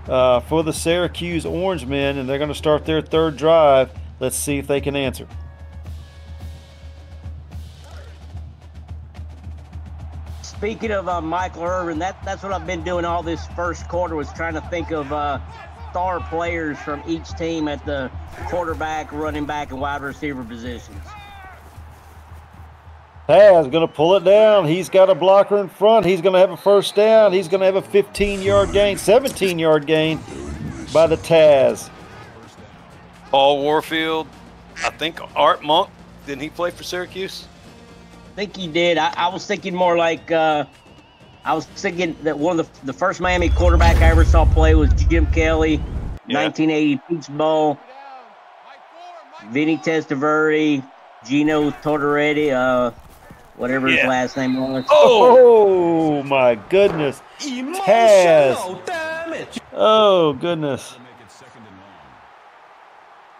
for the Syracuse Orangemen, and they're going to start their third drive. Let's see if they can answer. Speaking of Michael Irvin, that's what I've been doing all this first quarter, was trying to think of star players from each team at the quarterback, running back, and wide receiver positions. Taz going to pull it down. He's got a blocker in front. He's going to have a first down. He's going to have a 15-yard gain, 17-yard gain by the Taz. Paul Warfield, I think Art Monk, didn't he play for Syracuse? I think he did. I was thinking more like I was thinking that one of the first Miami quarterback I ever saw play was Jim Kelly, 1980 Peach Bowl. Vinny Testaverde, Gino Tortoretti, whatever his last name was. Oh my goodness. Taz. Damage. Oh goodness.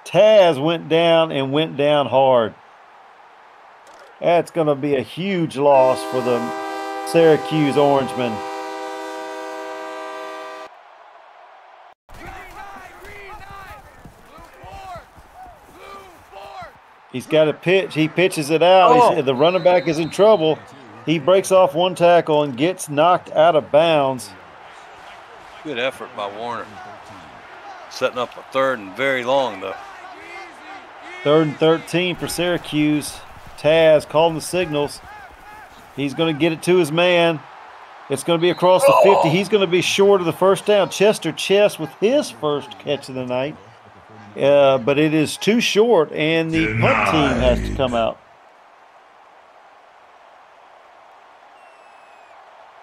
Taz went down and went down hard. That's going to be a huge loss for the Syracuse Orangemen. He's got a pitch. He pitches it out. The running back is in trouble. He breaks off one tackle and gets knocked out of bounds. Good effort by Warner. Setting up a third and very long, though. 3rd and 13 for Syracuse. Taz calling the signals. He's going to get it to his man. It's going to be across the 50. He's going to be short of the first down. Chester Chess with his first catch of the night. But it is too short, and the punt team has to come out.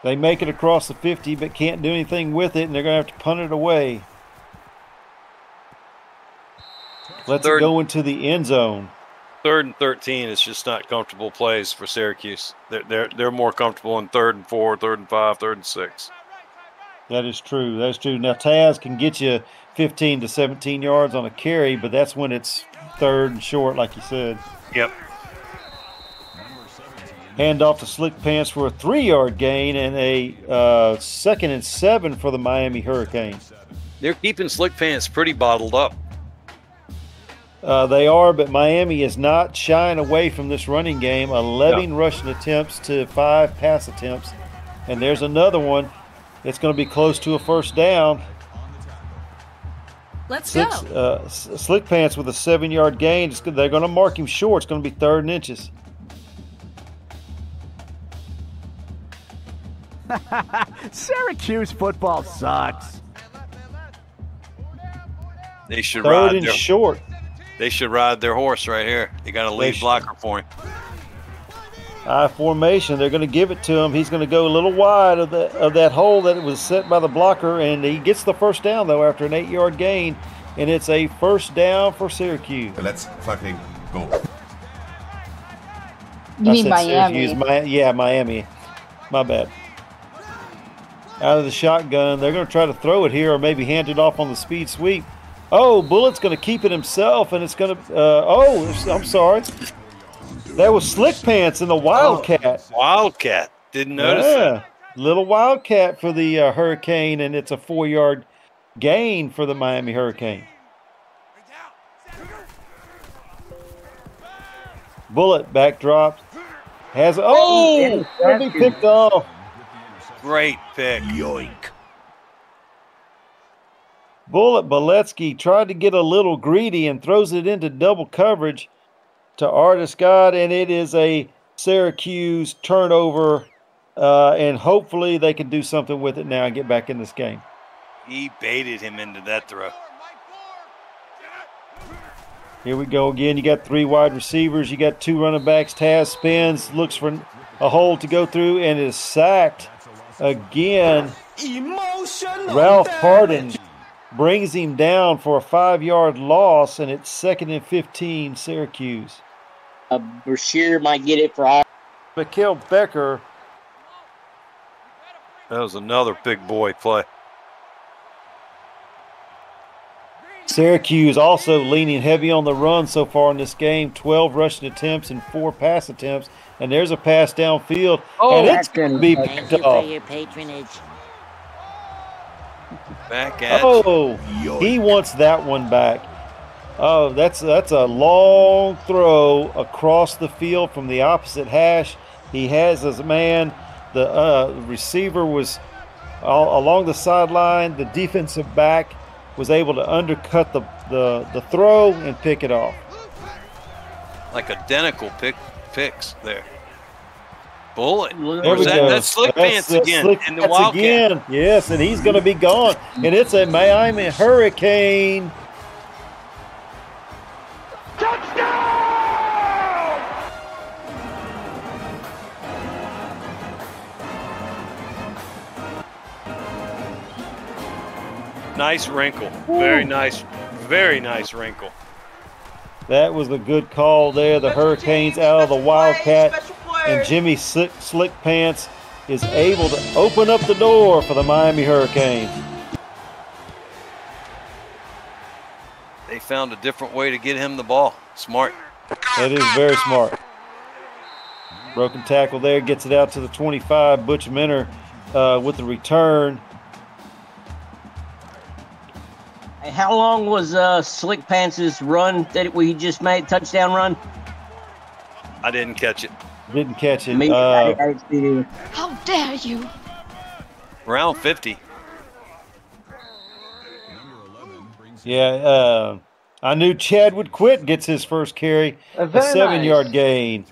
They make it across the 50, but can't do anything with it, and they're going to have to punt it away. Let's go into the end zone. 3rd and 13 is just not comfortable plays for Syracuse. They're more comfortable in 3rd and 4, 3rd and 5, 3rd and 6. That is true. That's true. Now Taz can get you 15 to 17 yards on a carry, but that's when it's 3rd and short, like you said. Yep. Hand off to Slick Pants for a 3-yard gain and a 2nd and 7 for the Miami Hurricanes. They're keeping Slick Pants pretty bottled up. They are, but Miami is not shying away from this running game. 11 rushing attempts to 5 pass attempts. And there's another one. It's going to be close to a first down. Let's go. Slick Pants with a 7-yard gain. They're going to mark him short. It's going to be 3rd and inches. Syracuse football sucks. They should 3rd and short. They should ride their horse right here. They got a lead blocker for him. High formation. They're going to give it to him. He's going to go a little wide of that hole that was set by the blocker, and he gets the first down, though, after an 8-yard gain, and it's a first down for Syracuse. Let's fucking go. You mean Miami? Miami. My bad. Out of the shotgun. They're going to try to throw it here or maybe hand it off on the speed sweep. Oh, Bullett's going to keep it himself, and it's going to I'm sorry. That was Slick Pants in the Wildcat. Wildcat. Didn't notice it. Little wildcat for the Hurricane, and it's a 4-yard gain for the Miami Hurricane. Bullet backdrops. Has it's going to be picked off. Great pick. Yoink. Bullet Beletsky tried to get a little greedy and throws it into double coverage to Artis God, and it is a Syracuse turnover, and hopefully they can do something with it now and get back in this game. He baited him into that throw. Here we go again. You got 3 wide receivers. You got 2 running backs. Taz spins, looks for a hole to go through, and is sacked again. Ralph Hardin brings him down for a 5-yard loss, and it's 2nd and 15, Syracuse. Brashear might get it for our. Mikael Becker. That was another big boy play. Syracuse also leaning heavy on the run so far in this game. 12 rushing attempts and 4 pass attempts. And there's a pass downfield. And it's going to be picked off. For your patronage. Back at he wants that one back. Oh, that's a long throw across the field from the opposite hash. He has his man. The receiver was along the sideline. The defensive back was able to undercut the throw and pick it off. Like identical picks there. Bullet. There we go. That's Slick Pants again. And the Wildcat. Again. Yes, and he's going to be gone. And it's a Miami Hurricane. Nice wrinkle. Very nice wrinkle. That was a good call there. The Hurricanes out of the Wildcat. And Jimmy Slick Pants is able to open up the door for the Miami Hurricanes. They found a different way to get him the ball. Smart. That is very smart. Broken tackle there. Gets it out to the 25. Butch Minner with the return. How long was Slick Pants' run that he just made, touchdown run? I didn't catch it. Didn't catch it. How dare you? Round 50. Yeah, I knew Chad would quit. Gets his first carry. A 7-yard gain.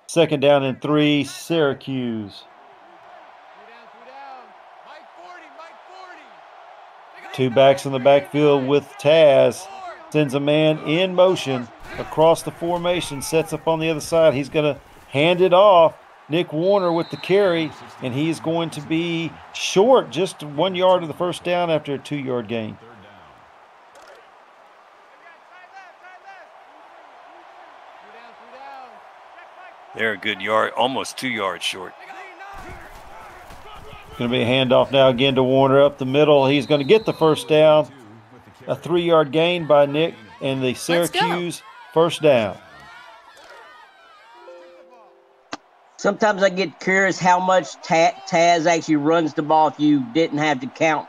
2nd down and 3, Syracuse. 2 backs in the backfield with Taz. Sends a man in motion across the formation. Sets up on the other side. He's going to hand it off. Nick Warner with the carry. And he's going to be short. Just 1 yard of the first down after a 2-yard gain. They're a good yard. Almost 2 yards short. Going to be a handoff now again to Warner up the middle. He's going to get the first down. A 3-yard gain by Nick and the Syracuse first down. Sometimes I get curious how much Taz actually runs the ball if you didn't have to count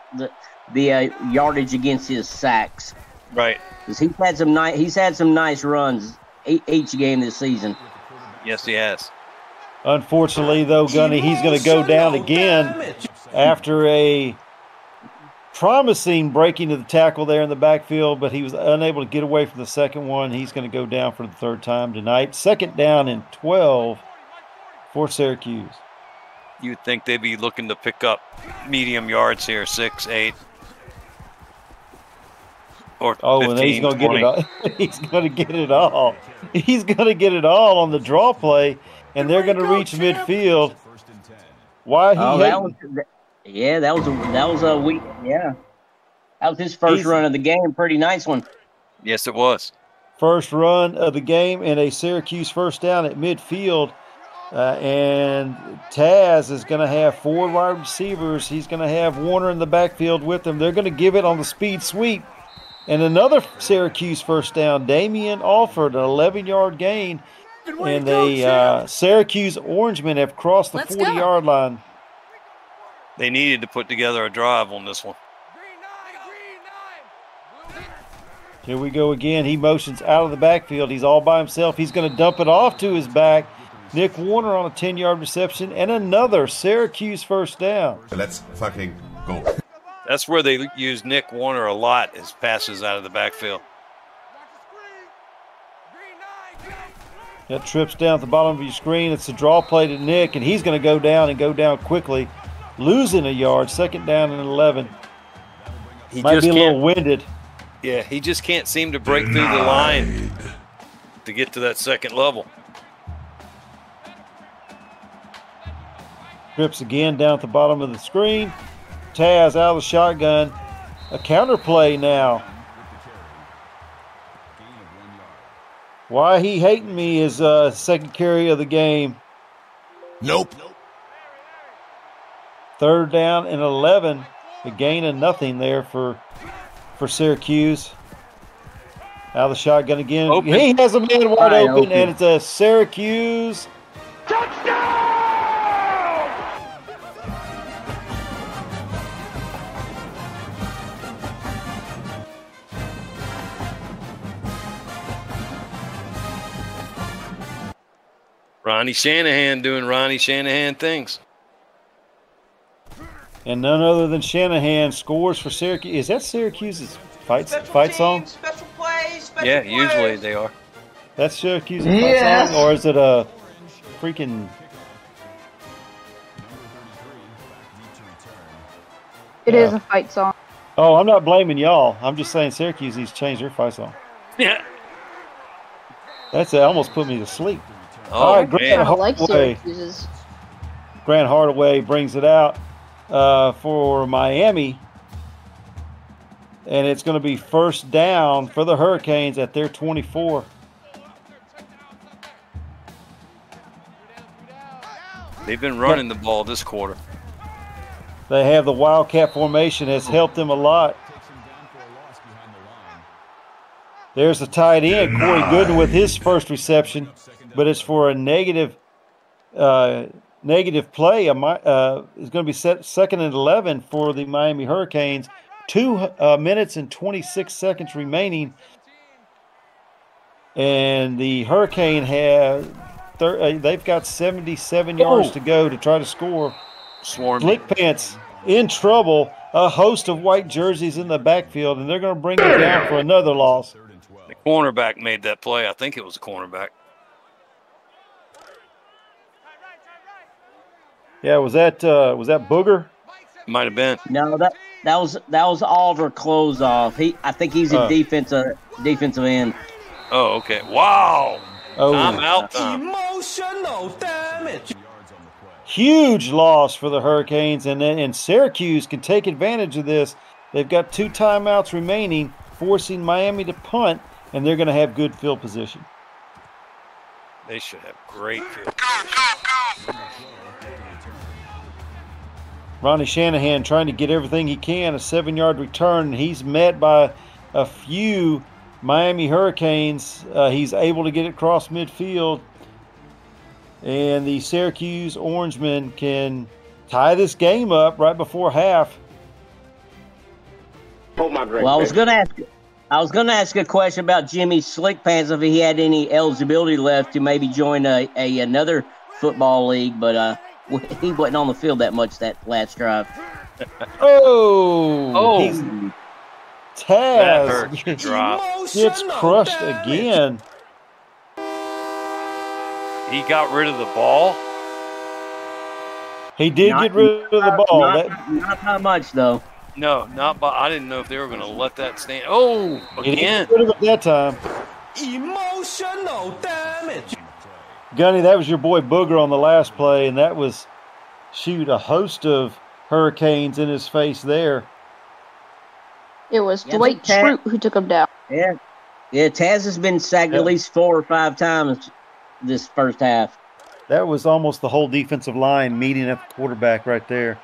the yardage against his sacks. Right. Because he's had some nice runs each game this season. Yes, he has. Unfortunately, though, Gunny, he's going to go down again after a promising breaking of the tackle there in the backfield, but he was unable to get away from the second one. He's going to go down for the 3rd time tonight. 2nd down and 12 for Syracuse. You'd think they'd be looking to pick up medium yards here, 6, 8. Or 15, and he's going to get it all. He's going to get it all. He's going to get it all on the draw play. And they're going to reach midfield. Why that was a week. Yeah, that was his first run of the game. Pretty nice one. Yes, it was. First run of the game and a Syracuse first down at midfield. And Taz is going to have 4 wide receivers. He's going to have Warner in the backfield with him. They're going to give it on the speed sweep. And another Syracuse first down. Damian Alford, an 11-yard gain. And the Syracuse Orangemen have crossed the 40-yard line. They needed to put together a drive on this one. Here we go again. He motions out of the backfield. He's all by himself. He's going to dump it off to his back. Nick Warner on a 10-yard reception and another Syracuse first down. Let's fucking go. That's where they use Nick Warner a lot, is passes out of the backfield. That trips down at the bottom of your screen. It's a draw play to Nick, and he's going to go down and go down quickly, losing a yard. Second down and 11. He Might just be a can't- little winded. Yeah, he just can't seem to break through the line to get to that second level. Trips again down at the bottom of the screen. Taz out of the shotgun. A counter play now. Why he hating me is second carry of the game. Nope. Third down and 11. A gain of nothing there for Syracuse. Out of the shotgun again. Open. He has a man wide Wide open, open. and it's a Syracuse. Ronnie Shanahan doing Ronnie Shanahan things. And none other than Shanahan scores for Syracuse. Is that Syracuse's fight song? Special plays, special Yeah, plays. usually they are. That's Syracuse's Yes. fight song? Or is it a freaking... It is a fight song. Oh, I'm not blaming y'all. I'm just saying Syracuse needs to change their fight song. Yeah. That's it. Almost put me to sleep. Oh, All right, man. Grant I like Hardaway. Syracuse's. Grant Hardaway brings it out for Miami. And it's going to be first down for the Hurricanes at their 24. They've been running the ball this quarter. They have the Wildcat formation has helped them a lot. There's the tight end, Corey Gooden, with his first reception, but it's for a negative play. It's going to be set second and 11 for the Miami Hurricanes. 2 minutes and 26 seconds remaining. And the Hurricane they've got 77 yards to go to try to score. Slick Pants in trouble. A host of white jerseys in the backfield, and they're going to bring him down for another loss. The cornerback made that play. I think it was a cornerback. Yeah, was that Booger? Might have been. No, that was Oliver Closeoff. I think he's a defensive end. Oh, okay. Wow. Oh. Time. Emotional damage. Huge loss for the Hurricanes, and Syracuse can take advantage of this. They've got 2 timeouts remaining, forcing Miami to punt, and they're going to have good field position. They should have great field position. Ronnie Shanahan trying to get everything he can, a 7-yard return, and he's met by a few Miami Hurricanes. He's able to get it across midfield, and the Syracuse Orangemen can tie this game up right before half. Well, I was going to ask a question about Jimmy Slick Pants if he had any eligibility left to maybe join another football league, but he wasn't on the field that much that last drive. He's Taz That hurts your drop. gets crushed again. He got rid of the ball. He did get rid of the ball. Not much, though. No, not by. I didn't know if they were going to let that stand. Oh, He again. didn't get rid of it that time. Emotional damage. Gunny, that was your boy Booger on the last play, and that was, a host of Hurricanes in his face there. It was Dwight Schrute who took him down. Yeah, Taz has been sacked at least 4 or 5 times this first half. That was almost the whole defensive line meeting at the quarterback right there.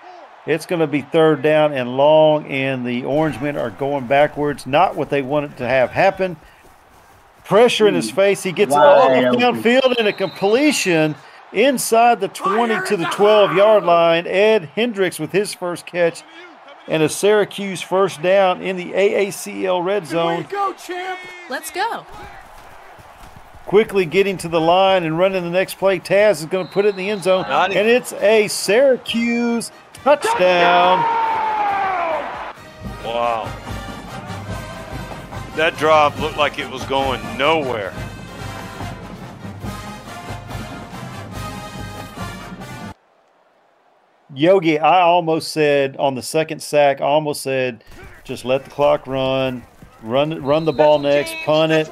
It's going to be third down and long, and the Orangemen are going backwards. Not what they wanted to have happen. Pressure in his face. He gets it all downfield in a completion inside the 20 to the 12-yard line. Ed Hendricks with his first catch and a Syracuse first down in the AACL red zone. Go, champ. Let's go. Quickly getting to the line and running the next play. Taz is going to put it in the end zone, and it's a Syracuse touchdown. Wow. That drop looked like it was going nowhere. Yogi, I almost said on the second sack, I almost said just let the clock run the ball next, punt it.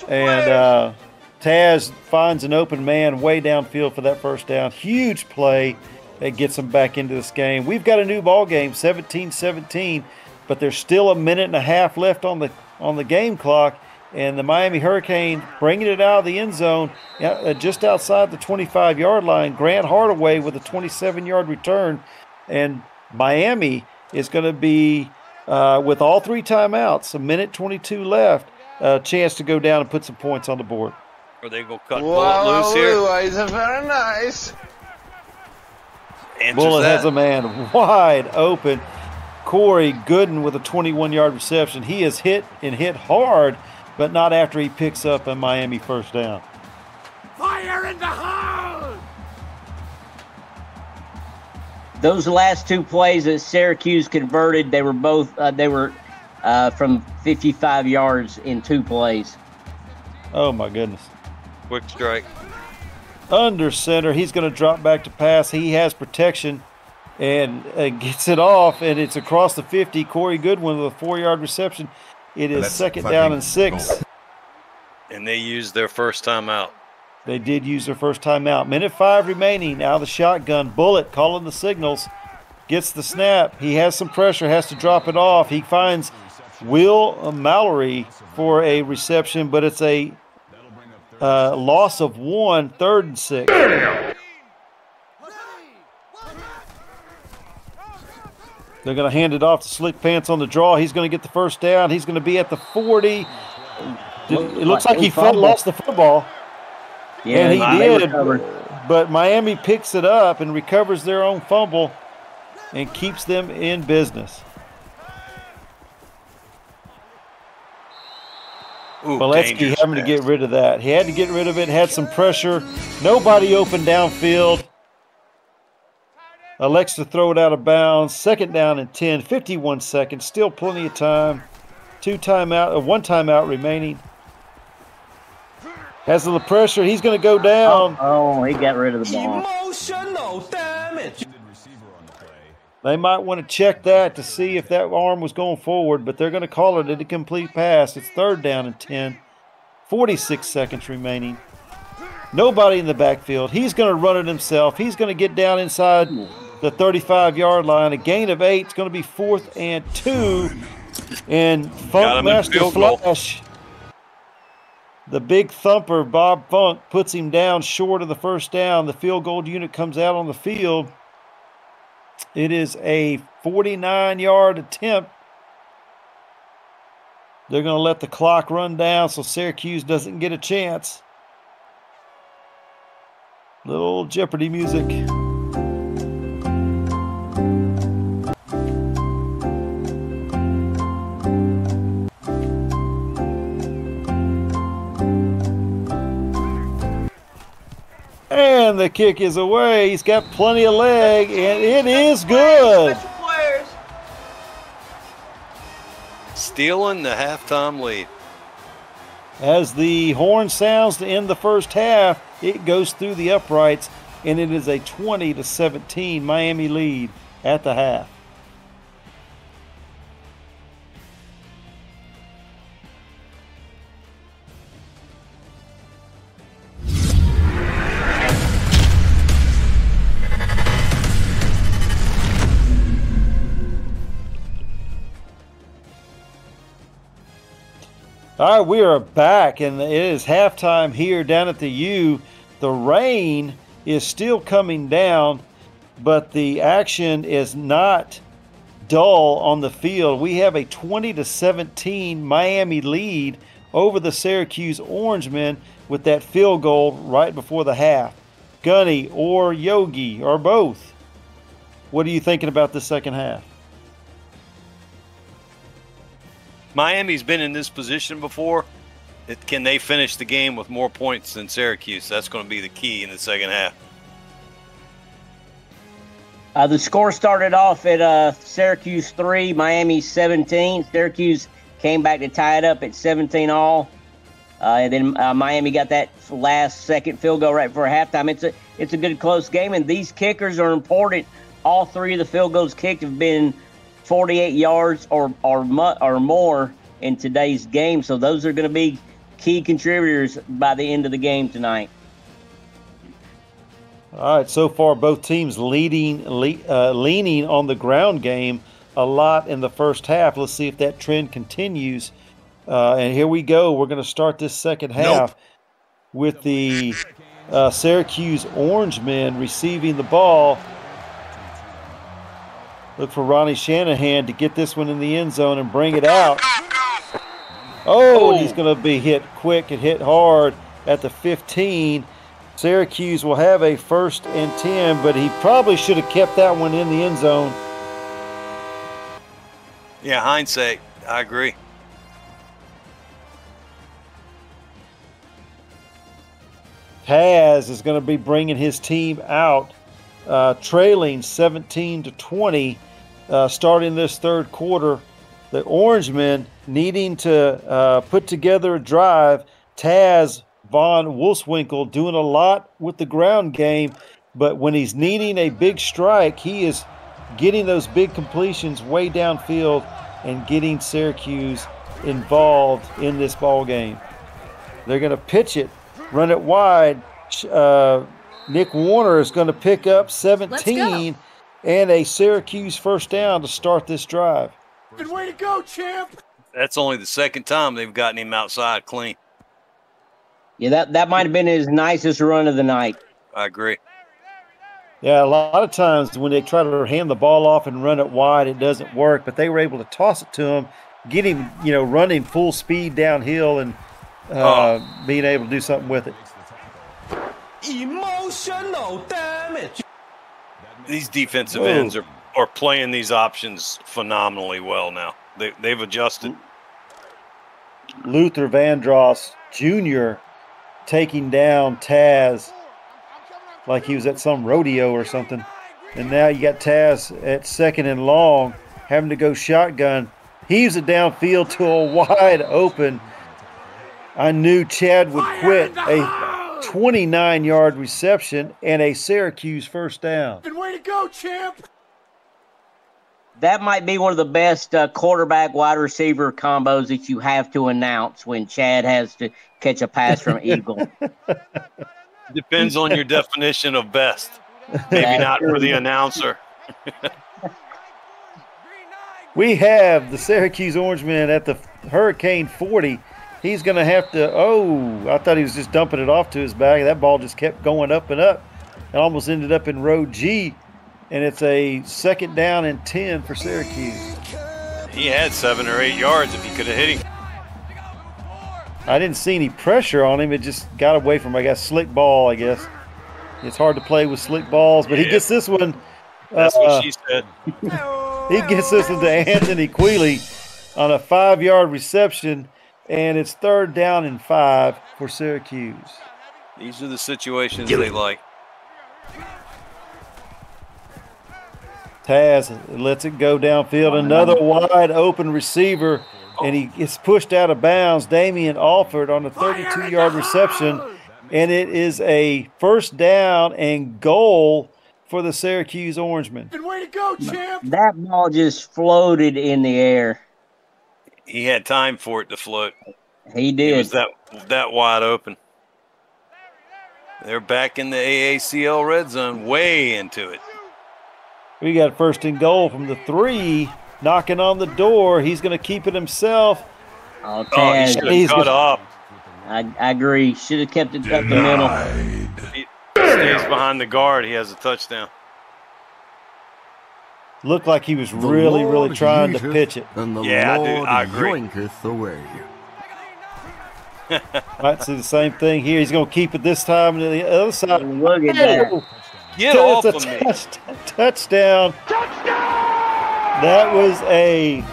And Taz finds an open man way downfield for that first down. Huge play that gets them back into this game. We've got a new ball game, 17-17, but there's still a minute and a half left on the game clock, and the Miami Hurricane bringing it out of the end zone just outside the 25-yard line. Grant Hardaway with a 27-yard return, and Miami is going to be, with all three timeouts, a minute 22 left, a chance to go down and put some points on the board. Are they going to cut Bullet loose here? It's very nice. Bullet has a man wide open. Corey Gooden with a 21-yard reception. He is hit and hit hard, but not after he picks up a Miami first down. Fire in the hole! Those last two plays that Syracuse converted, they were both from 55 yards in two plays. Oh my goodness! Quick strike. Under center, he's going to drop back to pass. He has protection and gets it off, and it's across the 50. Corey Goodwin with a 4-yard reception. It is second down and 6. And they used their first timeout. They did use their first timeout. Minute 5 remaining out of the shotgun. Bullet calling the signals. Gets the snap. He has some pressure, has to drop it off. He finds Will Mallory for a reception, but it's a loss of 1, 3rd and 6. They're going to hand it off to Slick Pants on the draw. He's going to get the first down. He's going to be at the 40. It looks like he lost the football. Yeah, and he did. But Miami picks it up and recovers their own fumble and keeps them in business. Valetsky having to get rid of that. He had to get rid of it, had some pressure. Nobody open downfield. Elects to throw it out of bounds. Second down and 10, 51 seconds. Still plenty of time. One timeout remaining. Has a little pressure. He's going to go down. Oh, he got rid of the ball. Emotional damage. They might want to check that to see if that arm was going forward, but they're going to call it a complete pass. It's 3rd down and 10. 46 seconds remaining. Nobody in the backfield. He's going to run it himself. He's going to get down inside the 35-yard line. A gain of 8. It's going to be 4th and 2. And Funkmaster Flash, the big thumper, Bob Funk, puts him down short of the first down. The field goal unit comes out on the field. It is a 49-yard attempt. They're going to let the clock run down so Syracuse doesn't get a chance. Little Jeopardy music. And the kick is away. He's got plenty of leg, and it is good. Stealing the halftime lead. As the horn sounds to end the first half, it goes through the uprights, and it is a 20-17 Miami lead at the half. All right, we are back, and it is halftime here down at the U. The rain is still coming down, but the action is not dull on the field. We have a 20-17 Miami lead over the Syracuse Orangemen with that field goal right before the half. Gunny or Yogi or both. What are you thinking about the second half? Miami's been in this position before. Can they finish the game with more points than Syracuse? That's going to be the key in the second half. The score started off at Syracuse 3, Miami 17. Syracuse came back to tie it up at 17 all. And then Miami got that last second field goal right before halftime. It's a good close game, and these kickers are important. All three of the field goals kicked have been 48 yards or more in today's game. So those are going to be key contributors by the end of the game tonight. All right, so far both teams leaning on the ground game a lot in the first half. Let's see if that trend continues. And here we go. We're going to start this second half with the Syracuse Orangemen receiving the ball. Look for Ronnie Shanahan to get this one in the end zone and bring it out. Oh, and he's going to be hit quick and hit hard at the 15. Syracuse will have a 1st and 10, but he probably should have kept that one in the end zone. Yeah, hindsight, I agree. Taz is going to be bringing his team out, trailing 17-20, starting this third quarter. The Orangemen needing to put together a drive. Taz Von Wolfswinkel doing a lot with the ground game, but when he's needing a big strike, he is getting those big completions way downfield and getting Syracuse involved in this ball game. They're going to pitch it, run it wide. Nick Warner is going to pick up 17 and a Syracuse first down to start this drive. Good way to go, champ. That's only the second time they've gotten him outside clean. Yeah, that might have been his nicest run of the night. I agree. Yeah, a lot of times when they try to hand the ball off and run it wide, it doesn't work. But they were able to toss it to him, get him, running full speed downhill and being able to do something with it. Emotional damage. These defensive ends are playing these options phenomenally well now. They've adjusted. Luther Vandross Jr. taking down Taz like he was at some rodeo or something. And now you got Taz at 2nd and long, having to go shotgun. Heaves it downfield to a wide open. I knew Chad would quit. A 29-yard reception and a Syracuse first down. Good way to go, champ. That might be one of the best quarterback-wide receiver combos that you have to announce when Chad has to catch a pass from Eagle. Depends on your definition of best. Maybe not for the announcer. We have the Syracuse Orangemen at the Hurricane 40. He's going to have to, I thought he was just dumping it off to his back. That ball just kept going up and up. It almost ended up in row G. And it's a 2nd down and 10 for Syracuse. He had 7 or 8 yards if he could have hit him. I didn't see any pressure on him. It just got away from, slick ball, I guess. It's hard to play with slick balls, but he gets this one. That's what she said. He gets this one to Anthony Quealy on a 5-yard reception, and it's 3rd down and 5 for Syracuse. These are the situations they like. Taz lets it go downfield. Another wide open receiver, and he gets pushed out of bounds. Damian Alford on a 32-yard reception, and it is a 1st down and goal for the Syracuse Orangemen. Good way to go, champ. That ball just floated in the air. He had time for it to float. He did. It was that wide open. They're back in the AACL red zone, way into it. We got 1st and goal from the 3, knocking on the door. He's going to keep it himself. Oh, Taz. He should have cut up. I agree. Should have kept it up the middle. He stays behind the guard. He has a touchdown. Looked like he was really trying to pitch it. Yeah, dude, I agree. Might see the same thing here. He's going to keep it this time. And the other side. Look at that. Get off of me. Touchdown. That was a.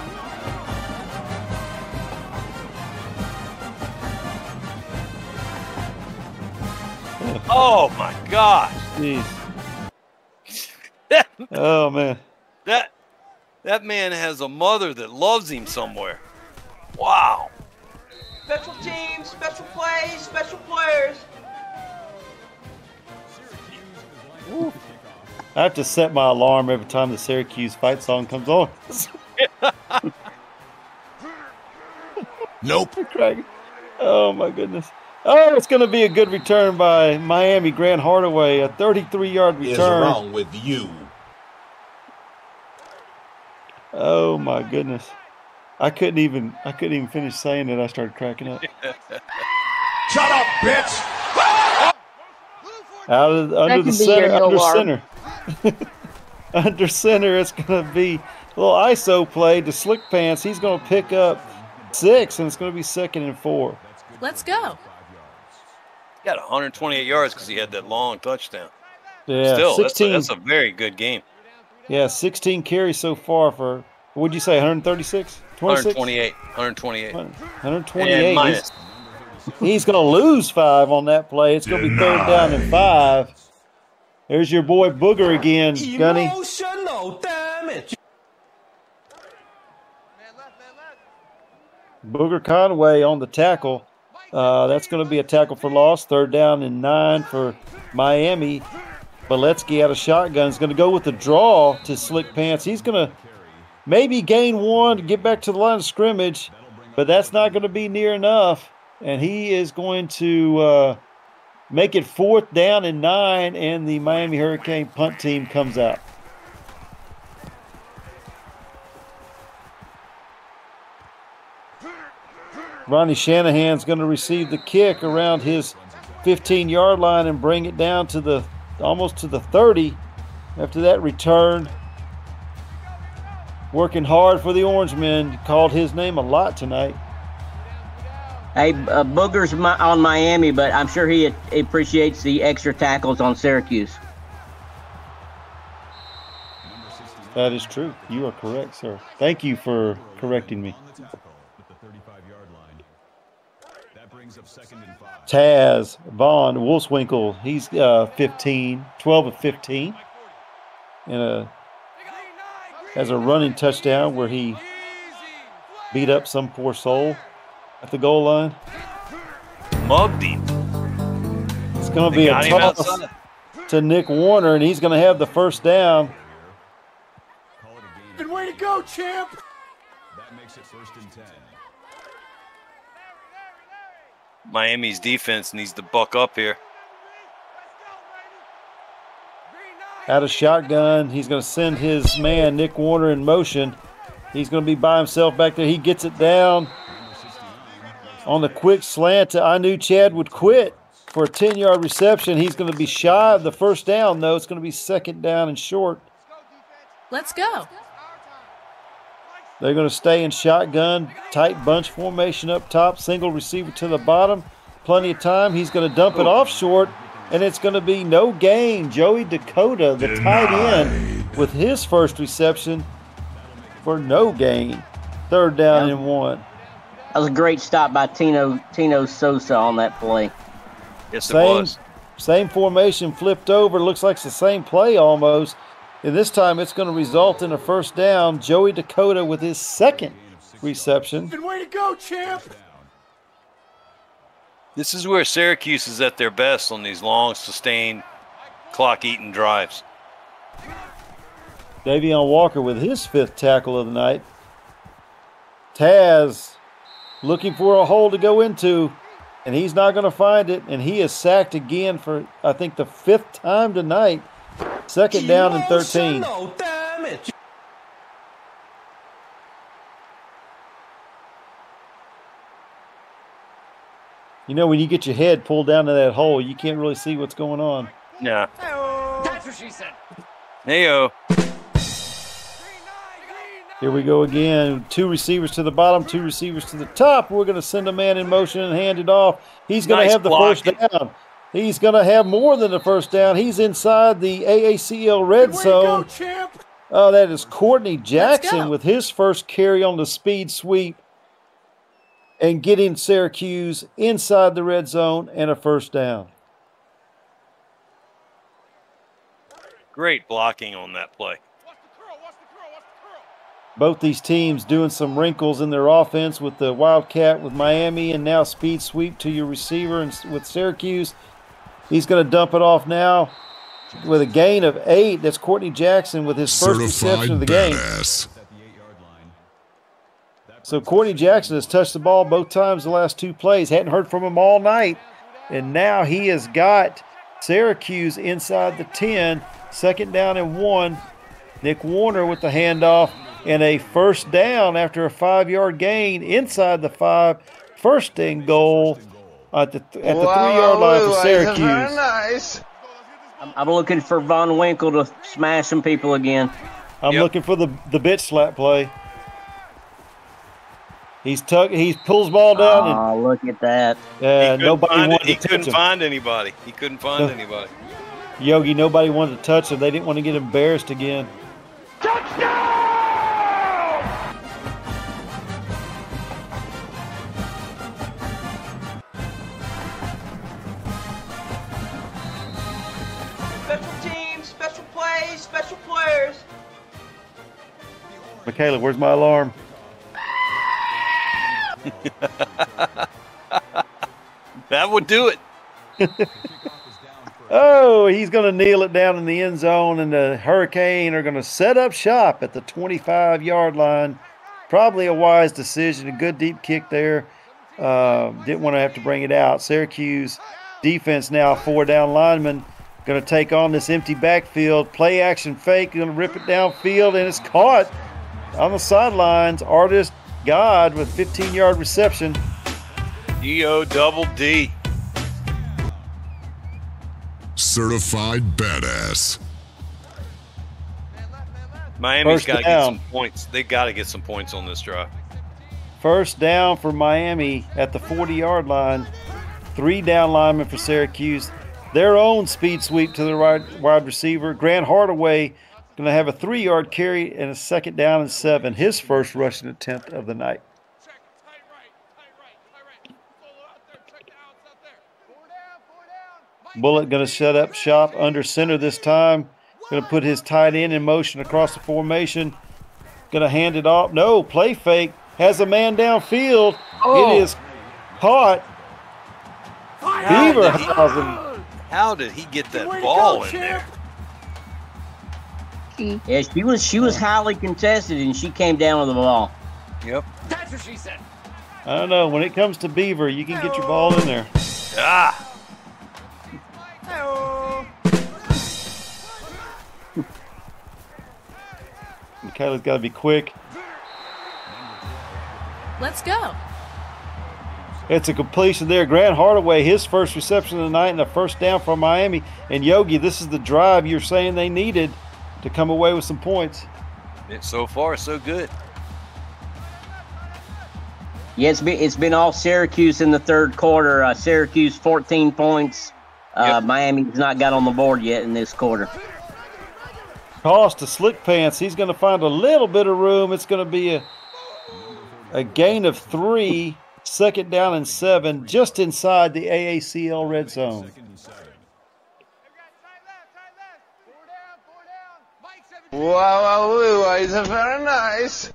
Oh, my gosh. Jeez. Oh, man. That man has a mother that loves him somewhere. Wow. Special teams, special plays, special players. Woo. I have to set my alarm every time the Syracuse fight song comes on. Nope. Oh, my goodness. Oh, it's going to be a good return by Miami. Grant Hardaway, a 33-yard return. Is wrong with you? Oh my goodness! I couldn't even finish saying it. I started cracking up. Shut up, bitch! Under center. Under center, it's going to be a little ISO play to Slick Pants. He's going to pick up 6, and it's going to be 2nd and 4. Let's go. He got 128 yards because he had that long touchdown. Yeah, still, 16. That's a very good game. Yeah, 16 carries so far for, what'd you say, 136? 128. 128. 128. He's going to lose 5 on that play. It's going to be 3rd down and 5. There's your boy Booger again, Gunny. Emotional damage. Booger Conway on the tackle. That's going to be a tackle for loss. 3rd down and 9 for Miami. Boletsky out of shotgun is going to go with the draw to Slick Pants. He's going to maybe gain 1 to get back to the line of scrimmage, but that's not going to be near enough. And he is going to make it 4th down and 9, and the Miami Hurricane punt team comes out. Ronnie Shanahan's going to receive the kick around his 15-yard line and bring it down to almost to the 30 after that return. Working hard for the Orangemen. Called his name a lot tonight. Hey, Booger's on Miami, but I'm sure he appreciates the extra tackles on Syracuse. That is true. You are correct, sir. Thank you for correcting me. Taz Vaughn Wolfswinkel, he's 12 of 15. And has a running touchdown where he beat up some poor soul at the goal line. Mugged him. It's going to be a toss to Nick Warner, and he's going to have the 1st down. Good way to go, champ. That makes it 1st and 10. Miami's defense needs to buck up here. Out of shotgun, he's going to send his man, Nick Warner, in motion. He's going to be by himself back there. He gets it down on the quick slant. I knew Chad would quit for a 10-yard reception. He's going to be shy of the 1st down, though. It's going to be 2nd down and short. Let's go. They're going to stay in shotgun, tight bunch formation up top, single receiver to the bottom. Plenty of time. He's going to dump it off short, and it's going to be no gain. Joey Dakota, the tight end, with his 1st reception for no gain. 3rd down and 1. That was a great stop by Tino Sosa on that play. Yes, it was. Same formation flipped over. Looks like it's the same play almost. And this time it's going to result in a 1st down. Joey Dakota with his 2nd reception. Good way to go, champ. This is where Syracuse is at their best on these long, sustained, clock-eating drives. Davion Walker with his 5th tackle of the night. Taz looking for a hole to go into, and he's not going to find it. And he is sacked again for, I think, the 5th time tonight. 2nd down and 13. Damage. You know, when you get your head pulled down to that hole, you can't really see what's going on. Yeah. That's what she said. Heyo. Here we go again. 2 receivers to the bottom, 2 receivers to the top. We're going to send a man in motion and hand it off. He's going to have the first down. He's going to have more than the first down. He's inside the AACL red zone. Oh, that is Courtney Jackson with his first carry on the speed sweep and getting Syracuse inside the red zone and a first down. Great blocking on that play. Both these teams doing some wrinkles in their offense with the Wildcat with Miami and now speed sweep to your receiver and with Syracuse. He's going to dump it off now with a gain of 8. That's Courtney Jackson with his first reception of the game. So Courtney Jackson has touched the ball both times the last 2 plays. Hadn't heard from him all night. And now he has got Syracuse inside the 10. 2nd down and 1. Nick Warner with the handoff. And a first down after a 5-yard gain inside the 5. First and goal at the 3-yard line for Syracuse. Very nice. I'm looking for Von Winkle to smash some people again. I'm looking for the bitch slap play. He pulls ball down. Oh, look at that. Nobody wanted to touch him. He couldn't find anybody. He couldn't find anybody. Yogi, nobody wanted to touch him. They didn't want to get embarrassed again. Touchdown! Special teams, special plays, special players. Michaela, where's my alarm? That would do it. Oh, he's going to kneel it down in the end zone, and the Hurricane are going to set up shop at the 25-yard line. Probably a wise decision, a good deep kick there. Didn't want to have to bring it out. Syracuse defense now, 4 down linemen, going to take on this empty backfield. Play action fake, going to rip it downfield, and it's caught on the sidelines. Artist God with 15-yard reception. D-O-double-D. Certified badass. Miami's got to get some points. They got to get some points on this drive. First down for Miami at the 40-yard line. 3 down linemen for Syracuse. Their own speed sweep to the wide receiver. Grant Hardaway going to have a 3-yard carry and a 2nd down and 7. His first rushing attempt of the night. Bullock going to set up shop under center this time. Going to put his tight end in motion across the formation. Going to hand it off. No, play fake. Has a man downfield. It is caught. Beaverhausen. How did he get that ball in there? Yeah, she was highly contested, and she came down with the ball. Yep. That's what she said. I don't know. When it comes to Beaver, you can get your ball in there. Ah. Michaela's got to be quick. Let's go. It's a completion there. Grant Hardaway, his first reception of the night and a first down for Miami. And Yogi, this is the drive you're saying they needed to come away with some points. It's so far so good. Yeah, it's been all Syracuse in the 3rd quarter. Syracuse 14 points. Miami's not got on the board yet in this quarter. Toss to Slick Pants. He's going to find a little bit of room. It's going to be a gain of 3, 2nd down and 7, just inside the AACL red zone. Wow, it's very nice.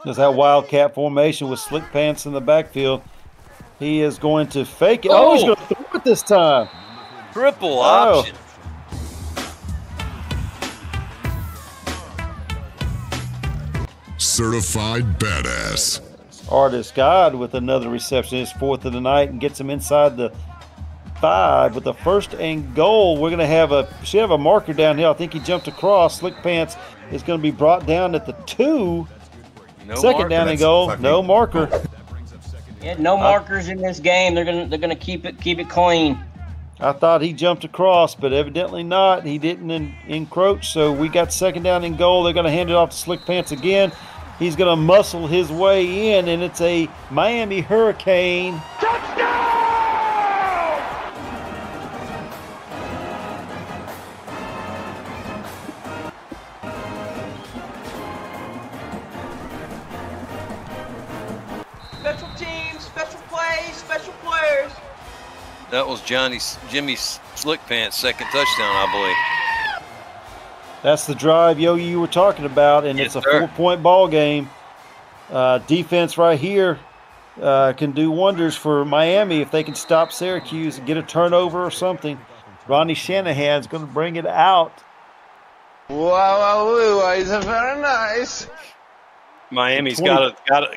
There's that Wildcat formation with Slick Pants in the backfield. He is going to fake it. Oh, he's going to throw it this time. Triple option. Certified badass. Artist God with another reception. His 4th of the night and gets him inside the 5 with the 1st and goal. We're going to have a marker down here. I think he jumped across. Slick Pants is going to be brought down at the 2. No 2nd marker. down and goal. No marker. Yeah, no markers in this game. They're gonna keep it clean. I thought he jumped across, but evidently not. He didn't encroach, so we got second down and goal. They're going to hand it off to Slick Pants again. He's going to muscle his way in, and it's a Miami Hurricane. Special teams, special plays, special players. That was Jimmy Slick Pants' second touchdown, I believe. That's the drive, Yogi, you were talking about, and Yes, it's a sir. 4-point ball game. Defense right here can do wonders for Miami if they can stop Syracuse and get a turnover or something. Ronnie Shanahan's going to bring it out. Wow, it's very nice. Miami's got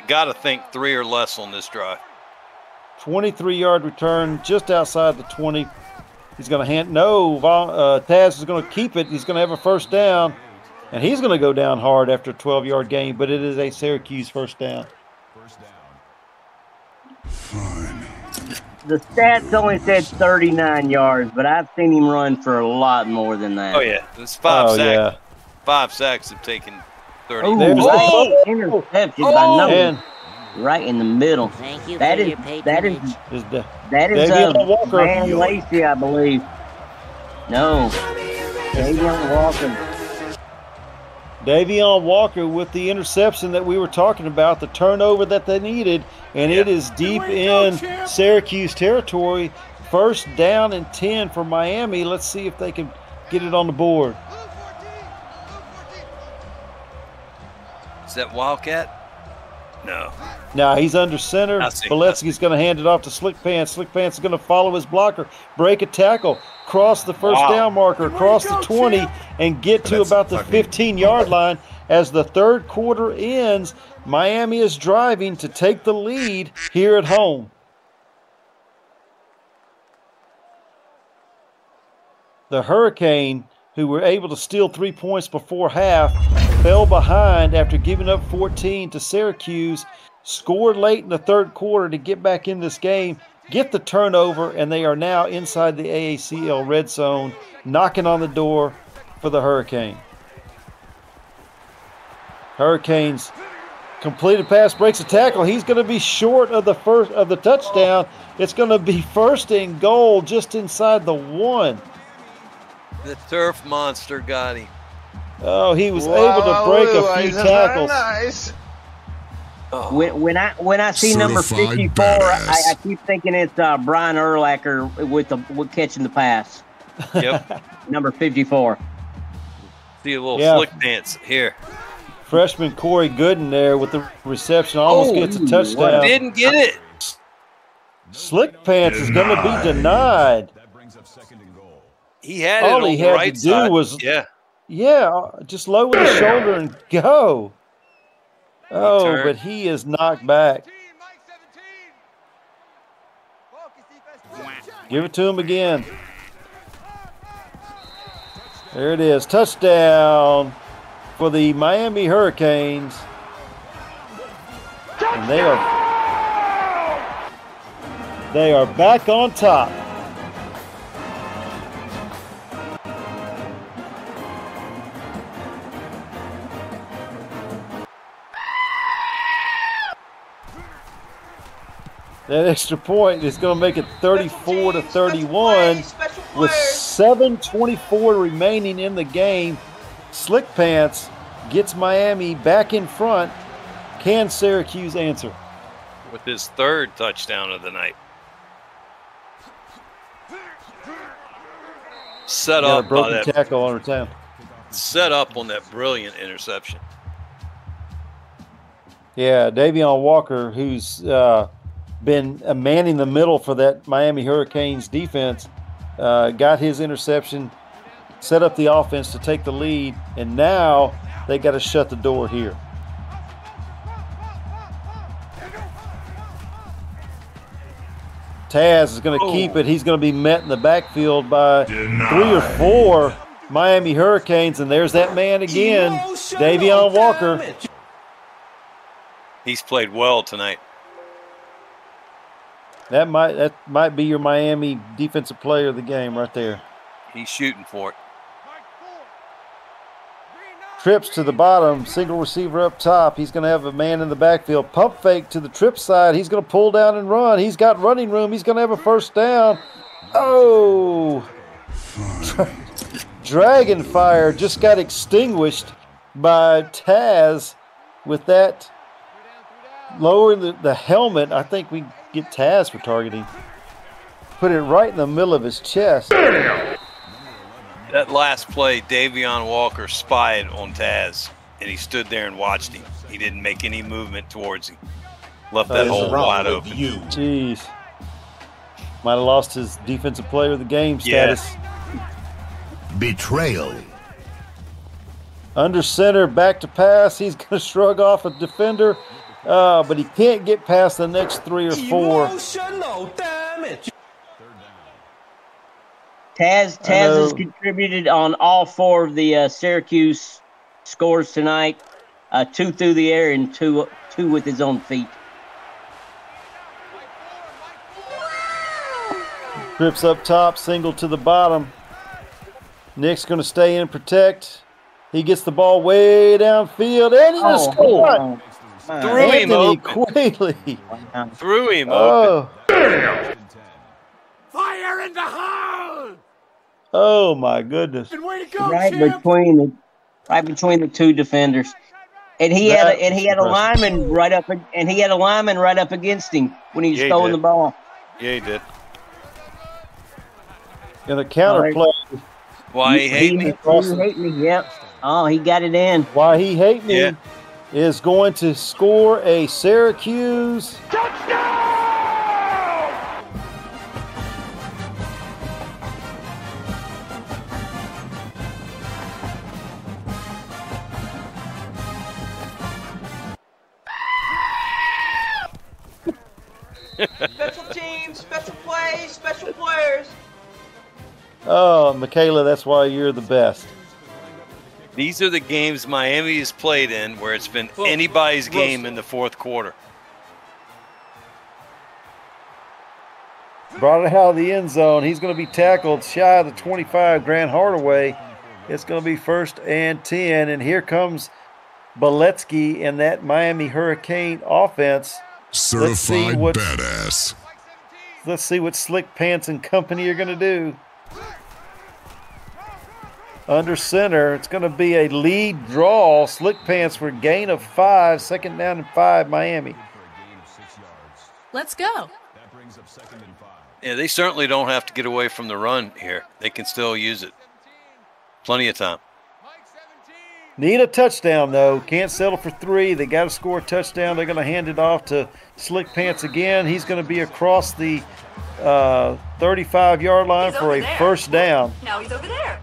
to think 3 or less on this drive. 23-yard return just outside the 20. He's going to hand – no, Taz is going to keep it. He's going to have a first down, and he's going to go down hard after a 12-yard gain, but it is a Syracuse first down. The stats only said 39 yards, but I've seen him run for a lot more than that. Oh, yeah. It's 5 sacks. Yeah. 5 sacks have taken 30. Interception by Nolan. Right in the middle. Thank you That for is your patronage. that is Walker. Van Lacey, I believe. No, Davion Walker. Davion Walker with the interception that we were talking about, the turnover that they needed, and it is deep in Syracuse territory. First down and 10 for Miami. Let's see if they can get it on the board. Is that Wildcat? No. Now he's under center. I see. Valetsky's going to hand it off to Slick Pants. Slick Pants is going to follow his blocker, break a tackle, cross the first down marker, across the 20, and get to about the 15-yard line. As the third quarter ends, Miami is driving to take the lead here at home. The Hurricane, who were able to steal 3 points before half, fell behind after giving up 14 to Syracuse, scored late in the third quarter to get back in this game, get the turnover, and they are now inside the AACL red zone, knocking on the door for the Hurricane. Hurricanes completed pass, breaks a tackle. He's going to be short of the touchdown. It's going to be first and goal just inside the 1. The turf monster got him. Oh, he was able to break a few tackles. Nice. When I see number 54, I keep thinking it's Brian Urlacher with catching the pass. Yep. Number 54. See a little Slick Pants here. Freshman Corey Gooden there with the reception, almost gets a touchdown. Didn't get it. Slick Pants is going to be denied. He had All it on he the had right to do side. was Yeah. just lower the shoulder and go. Oh, Turn. but he is knocked back. Give it to him again. There it is. Touchdown for the Miami Hurricanes. And they are back on top. That extra point is going to make it 34-31 with 7:24 remaining in the game. Slick Pants gets Miami back in front. Can Syracuse answer? With his third touchdown of the night. Set Got a up by broken that. tackle on return. Set up on that brilliant interception. Yeah, Davion Walker, who's been manning the middle for that Miami Hurricanes defense, got his interception, set up the offense to take the lead, and now they got to shut the door here. Taz is going to keep it. He's going to be met in the backfield by 3 or 4 Miami Hurricanes, and there's that man again, Davion Walker. He's played well tonight. That might be your Miami defensive player of the game right there. He's shooting for it. Trips to the bottom, single receiver up top. He's going to have a man in the backfield. Pump fake to the trip side. He's going to pull down and run. He's got running room. He's going to have a first down. Oh! Dragon fire just got extinguished by Taz with that lowering the helmet. I think we get Taz for targeting. Put it right in the middle of his chest. That last play, Davion Walker spied on Taz, and he stood there and watched him. He didn't make any movement towards him. Left that hole wide open. Jeez. Might have lost his defensive player of the game status. Betrayal. Under center, back to pass. He's going to shrug off a defender, but he can't get past the next 3 or 4. Emotional damage. Taz has contributed on all 4 of the Syracuse scores tonight. 2 through the air and two with his own feet. Trips up top, single to the bottom. Nick's going to stay in and protect. He gets the ball way downfield, and he just scored. Threw him open. Threw him open. Fire in the hole! Oh my goodness! Way to go, Right champ! between the 2 defenders, and he had a lineman right up, and he had a lineman right up against him when he was throwing the ball. Yeah, he did. And the counter play. Why he hate me? Yep. Oh, he got it in. Why he hate me is going to score a Syracuse touchdown! Special teams, special plays, special players. Oh, Michaela, that's why you're the best. These are the games Miami has played in where it's been anybody's game in the 4th quarter. Brought it out of the end zone. He's going to be tackled shy of the 25, Grant Hardaway. It's going to be 1st and 10, and here comes Beletsky and that Miami Hurricane offense. Certified badass. Let's see what Slick Pants and company are going to do. Under center, it's going to be a lead draw. Slick Pants for gain of 5, 2nd down and 5, Miami. Let's go. Yeah, they certainly don't have to get away from the run here. They can still use it. Plenty of time. Need a touchdown, though. Can't settle for 3. They got to score a touchdown. They're going to hand it off to Slick Pants again. He's going to be across the 35-yard line for a first down. Now he's over there.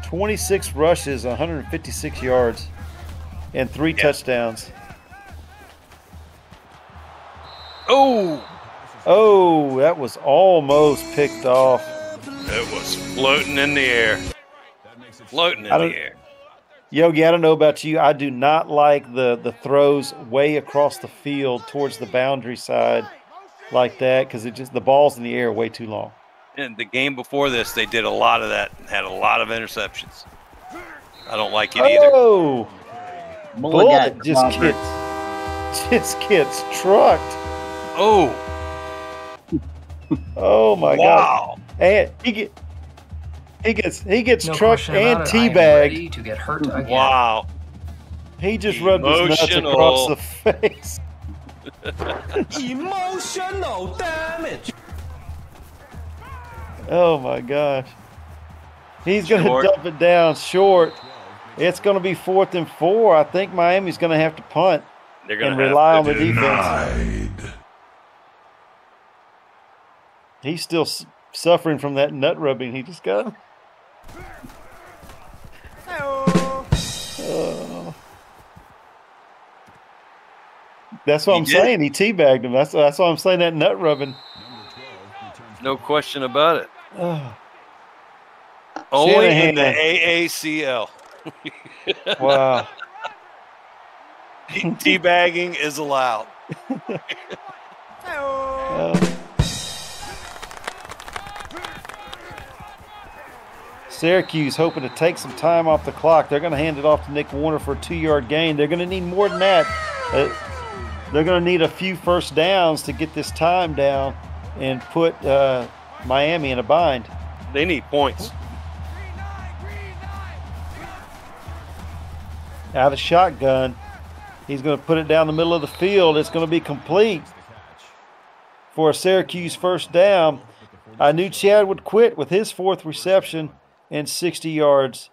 26 rushes, 156 yards, and 3 touchdowns. Oh, that was almost picked off. It was floating in the air. Floating in the air. Yogi, I don't know about you. I do not like the throws way across the field towards the boundary side like that because the ball's in the air way too long. And the game before this, they did a lot of that and had a lot of interceptions. I don't like it either. Oh, Bullet just gets trucked. Oh. Oh my God! And he gets trucked and teabagged. To get hurt again. Wow! He just rubbed his nuts across the face. Emotional damage. Oh my gosh! He's going to dump it down short. It's going to be 4th and 4. I think Miami's going to have to punt and rely on the defense. He's still suffering from that nut rubbing he just got. That's what I'm saying. He teabagged him. That's why I'm saying that nut rubbing. No question about it. Only in the AACL. Wow. Teabagging is allowed. Syracuse hoping to take some time off the clock. They're going to hand it off to Nick Warner for a 2-yard gain. They're going to need more than that. They're going to need a few first downs to get this time down and put Miami in a bind. They need points. Out of shotgun. He's going to put it down the middle of the field. It's going to be complete for a Syracuse first down. I knew Chad would quit with his 4th reception and 60 yards.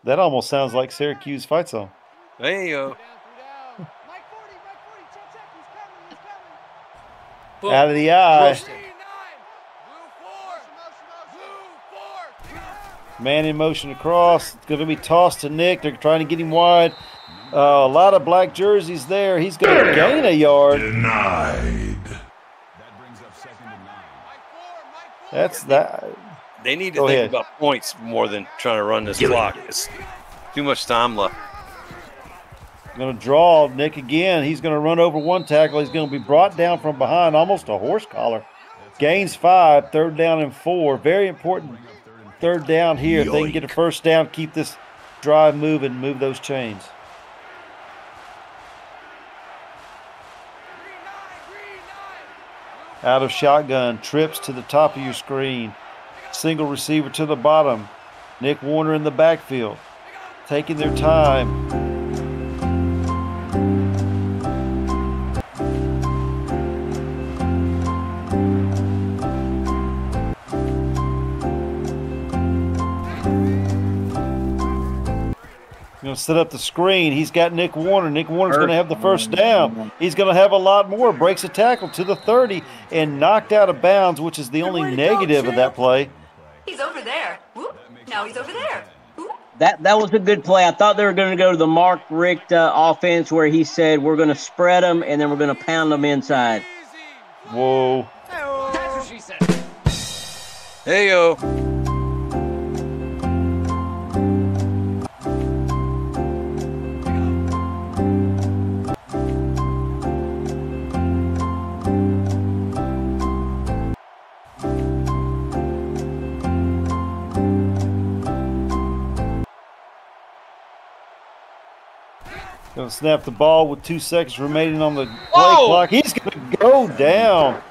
That almost sounds like Syracuse fight song. There you go. Out of the eye. Man in motion across. It's going to be tossed to Nick. They're trying to get him wide. A lot of black jerseys there. He's going to gain a yard. Denied. That's that. They need to think about points more than trying to run this clock. It's too much time left. Going to draw Nick again. He's going to run over one tackle. He's going to be brought down from behind, almost a horse collar. Gains 5, 3rd down and 4. Very important 3rd down here. If they can get a first down, keep this drive moving, move those chains. Out of shotgun, trips to the top of your screen. Single receiver to the bottom. Nick Warner in the backfield, taking their time. Going to set up the screen. He's got Nick Warner. Nick Warner's going to have the first down. He's going to have a lot more. Breaks a tackle to the 30 and knocked out of bounds, which is the only negative of that play. He's over there. Whoop. Now he's over there. That was a good play. I thought they were going to go to the Mark Richt offense where he said we're going to spread them and then we're going to pound them inside. Whoa. That's what she said. Hey, yo. Going to snap the ball with 2 seconds remaining on the play clock. He's going to go down.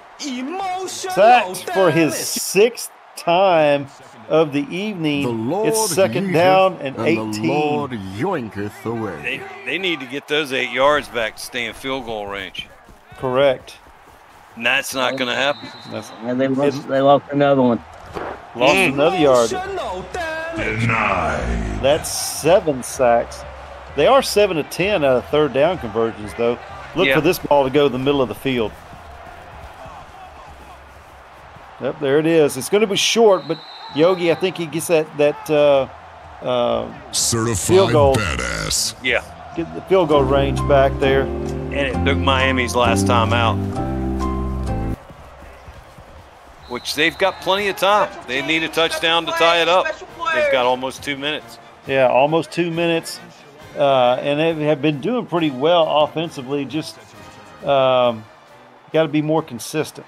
Sacked for his 6th time of the evening. It's 2nd down and 18. The Lord yoinketh away. They need to get those 8 yards back to stay in field goal range. Correct. And that's not going to happen. And they lost another one. Lost another yard. Denied. That's 7 sacks. They are 7 of 10 out of 3rd down conversions, though. Look for this ball to go the middle of the field. Yep, there it is. It's going to be short, but Yogi, I think he gets that certified field goal. Badass. Yeah. Get the field goal range back there. And it took Miami's last time out. Which they've got plenty of time. They need a touchdown to tie it up. They've got almost 2 minutes. Yeah, almost 2 minutes. And they have been doing pretty well offensively. Just got to be more consistent.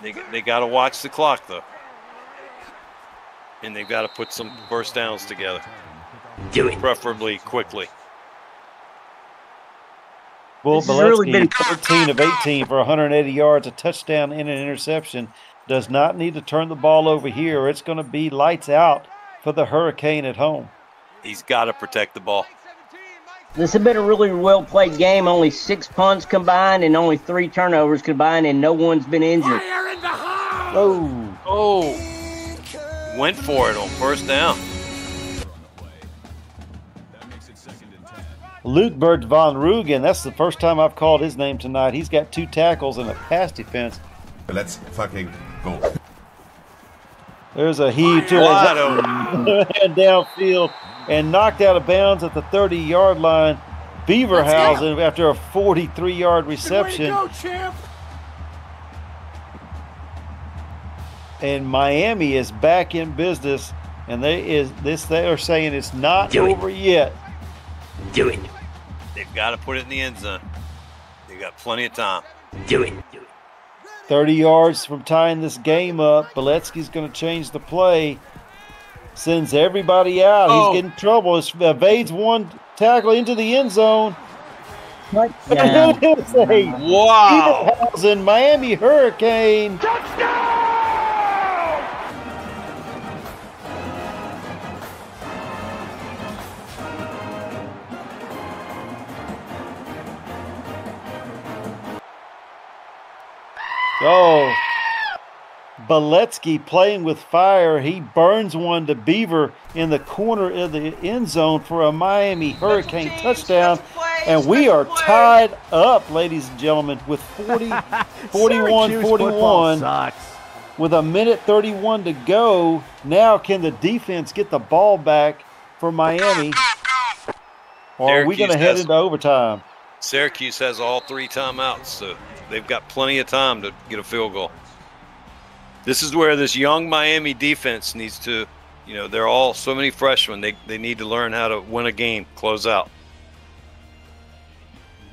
They got to watch the clock, though. And they've got to put some first downs together. Preferably quickly. Will Valetsky, 13 of 18 for 180 yards, a touchdown and an interception. Does not need to turn the ball over here, or it's going to be lights out for the Hurricane at home. He's got to protect the ball. This has been a really well-played game. Only 6 punts combined and only 3 turnovers combined, and no one's been injured. Oh. Went for it on first down. Luke Bert von Rugen, that's the first time I've called his name tonight. He's got 2 tackles and a pass defense. Let's fucking go. There's a heave to his downfield and knocked out of bounds at the 30-yard line. Beaverhausen after a 43-yard reception. And Miami is back in business and they are saying it's not over yet. Do it. They've got to put it in the end zone. They got plenty of time. Do it. 30 yards from tying this game up. Beletsky's going to change the play. Sends everybody out. He's getting in trouble. Evades one tackle into the end zone. Wow. Beaverhausen, Miami Hurricane. Oh, Beletsky playing with fire. He burns one to Beaver in the corner of the end zone for a Miami Hurricane touchdown. And we are tied up, ladies and gentlemen, with 41-41 with a minute 31 to go. Now can the defense get the ball back for Miami? Or are we going to head into overtime? Syracuse has all 3 timeouts, so they've got plenty of time to get a field goal. This is where this young Miami defense needs to, they're all so many freshmen. They need to learn how to win a game, close out.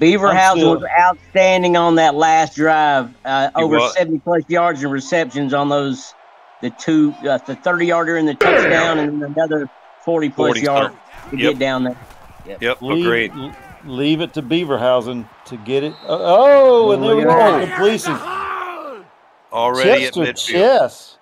Beaverhausen was outstanding on that last drive. Over 70-plus yards and receptions on those, the 30-yarder and the touchdown, and another 40-plus yards to get down there. Yep, agreed. Leave it to Beaverhausen to get it. And there we go. Completion. Already Chester at midfield. Chess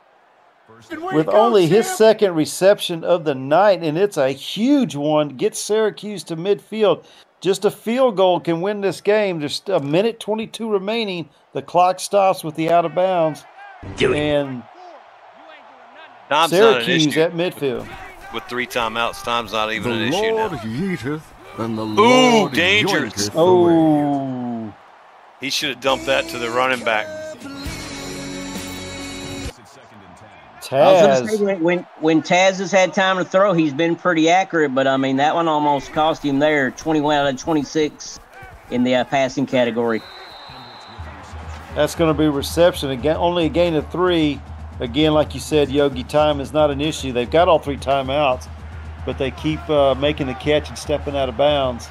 with only his second reception of the night, and it's a huge one. Gets Syracuse to midfield. Just a field goal can win this game. There's a minute 22 remaining. The clock stops with the out of bounds. And Time's Syracuse not an issue. at midfield. With 3 timeouts, time's not even an issue Lord now. yeeteth and the Ooh, Lord dangerous. yoinketh away. Oh. He should have dumped that to the running back. I was Taz. going to say, when Taz has had time to throw, he's been pretty accurate, but, I mean, that one almost cost him there, 21 out of 26 in the passing category. That's going to be reception. Again, only a gain of 3. Again, like you said, Yogi, time is not an issue. They've got all 3 timeouts, but they keep making the catch and stepping out of bounds.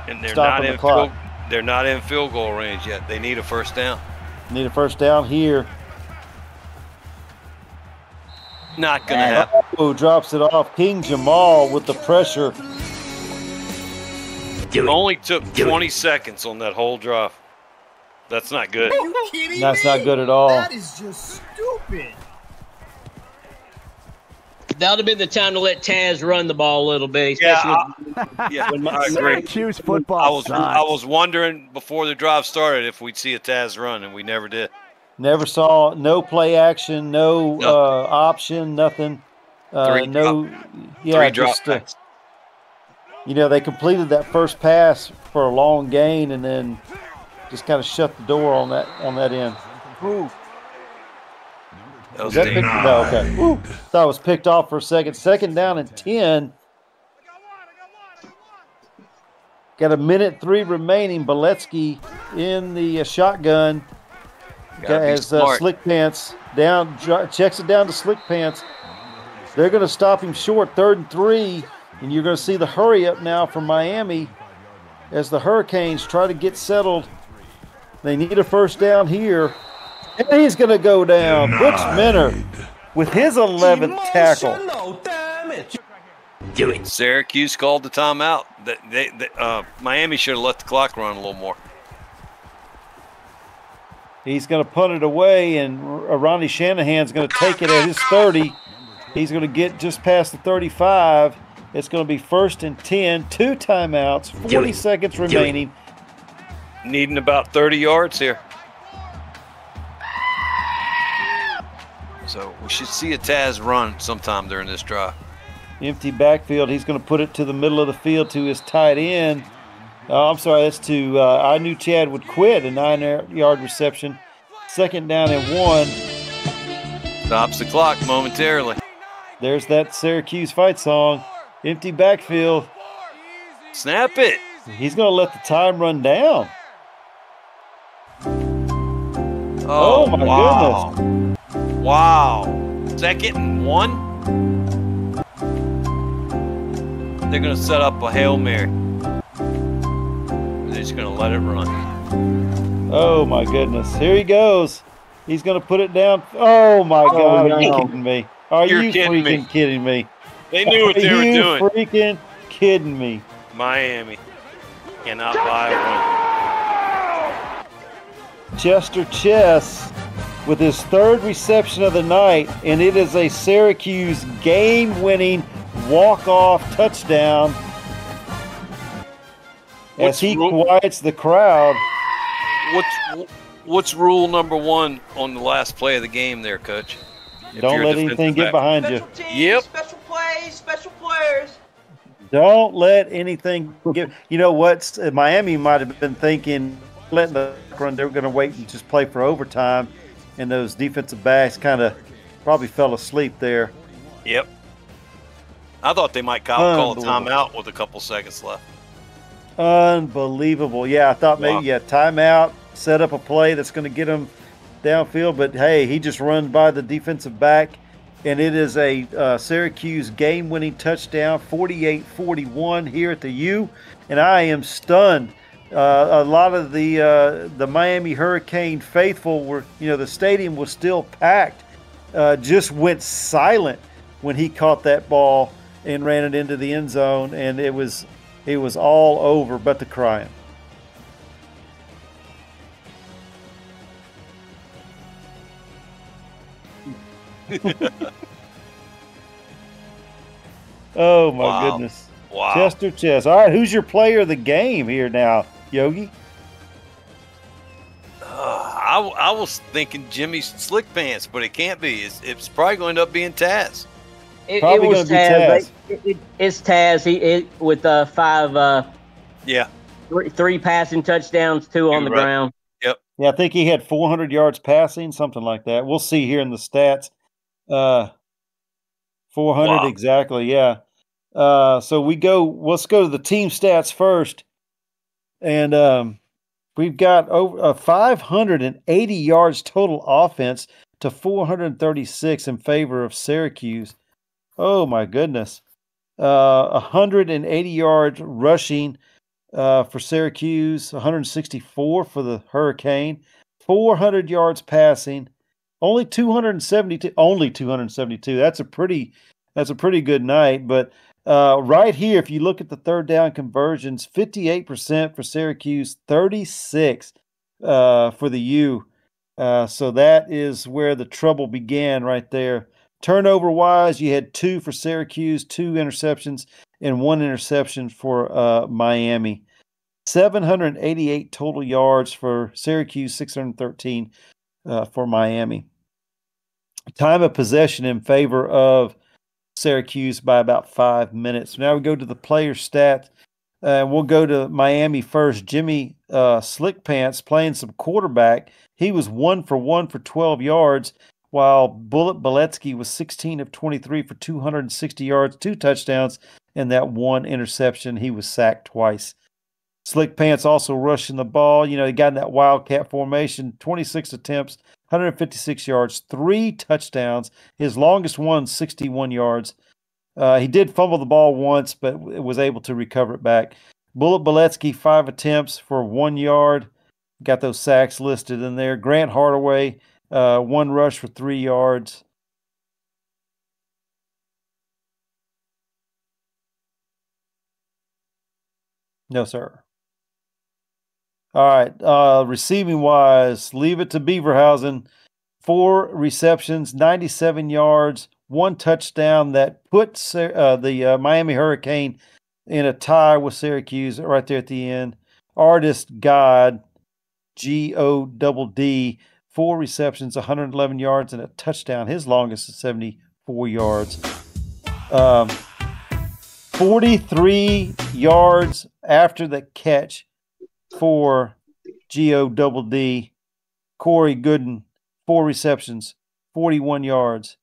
And they're stopping the clock. They're not in field goal range yet. They need a first down. Need a first down here. Not going to happen. Oh, drops it off. King Jamal with the pressure. Only took 20 seconds on that whole drive. That's not good. Are you kidding That's me? not good at all. That is just stupid. That would have been the time to let Taz run the ball a little bit. I agree. Syracuse football I was wondering before the drive started if we'd see a Taz run, and we never did. Never saw no play action, no option, nothing. Three drop backs. They completed that first pass for a long gain and then just kind of shut the door on that end. Ooh. Was that picked? No, okay. Ooh, thought it was picked off for a second. Second down and 10. Got a minute 3 remaining. Beletsky in the shotgun. Has Slick Pants down, checks it down to Slick Pants. They're going to stop him short, 3rd and 3, and you're going to see the hurry up now from Miami as the Hurricanes try to get settled. They need a first down here, and he's going to go down. Butch Minner with his 11th tackle. Syracuse called the timeout. Miami should have let the clock run a little more. He's going to punt it away, and Ronnie Shanahan's going to take it at his 30. He's going to get just past the 35. It's going to be 1st and 10, 2 timeouts, 40 seconds remaining. Needing about 30 yards here. So we should see a Taz run sometime during this drive. Empty backfield. He's going to put it to the middle of the field to his tight end. I'm sorry, that's to I knew Chad would quit, a 9-yard reception. 2nd down and 1. Stops the clock momentarily. There's that Syracuse fight song. Empty backfield. Snap it. He's going to let the time run down. Oh my goodness. Wow. 2nd and 1. They're going to set up a Hail Mary. They're just going to let it run. Oh, my goodness. Here he goes. He's going to put it down. Oh, my God. Are you kidding me? Are you freaking kidding me? They knew what they were doing. Are you freaking kidding me? Miami cannot buy one. Chester Chess with his third reception of the night, and it is a Syracuse game-winning walk-off touchdown as he quiets the crowd. What's rule number 1 on the last play of the game there, Coach? Don't let anything get behind you. Special teams, special plays, special players. Don't let anything get. You know what? Miami might have been thinking, letting the run. They were going to wait and just play for overtime, and those defensive backs kind of probably fell asleep there. Yep. I thought they might call a timeout with a couple seconds left. Unbelievable. Yeah, I thought maybe timeout, set up a play that's going to get them downfield, but hey, he just runs by the defensive back, and it is a Syracuse game-winning touchdown, 48-41 here at the U, and I am stunned. A lot of the Miami Hurricane faithful were, the stadium was still packed, just went silent when he caught that ball and ran it into the end zone, and it was all over but the crying. Oh my goodness. Wow. Chester Chess. All right, who's your player of the game here now, Yogi? I was thinking Jimmy Slick Pants, but it can't be. It's probably going to end up being Taz. It was Taz. It's Taz. He with 5. Yeah. 3 passing touchdowns, 2 on the ground. Yep. Yeah, I think he had 400 yards passing, something like that. We'll see here in the stats. 400 exactly, yeah. So let's go to the team stats first. And we've got over 580 yards total offense to 436 in favor of Syracuse. Oh my goodness. 180 yards rushing for Syracuse, 164 for the Hurricane, 400 yards passing, only 272. That's a pretty good night. But right here, if you look at the third down conversions, 58% for Syracuse, 36 for the U. So that is where the trouble began right there. Turnover wise, you had 2 for Syracuse, 2 interceptions, and 1 interception for Miami. 788 total yards for Syracuse, 613 for Miami. Time of possession in favor of Syracuse by about 5 minutes. Now we go to the player stat. We'll go to Miami first. Jimmy Slick Pants playing some quarterback. He was 1 for 1 for 12 yards, while Bullet Beletsky was 16 of 23 for 260 yards, 2 touchdowns, and that 1 interception. He was sacked twice. Slick Pants also rushing the ball. He got in that wildcat formation, 26 attempts, 156 yards, 3 touchdowns. His longest one, 61 yards. He did fumble the ball once, but was able to recover it back. Bullet Beletsky, 5 attempts for 1 yard. Got those sacks listed in there. Grant Hardaway, 1 rush for 3 yards. No, sir. All right. Receiving wise, leave it to Beaverhausen. 4 receptions, 97 yards, 1 touchdown that put the Miami Hurricane in a tie with Syracuse right there at the end. Artist God, GODD, 4 receptions, 111 yards, and a touchdown. His longest is 74 yards. 43 yards after the catch for GODD. Corey Gooden, 4 receptions, 41 yards.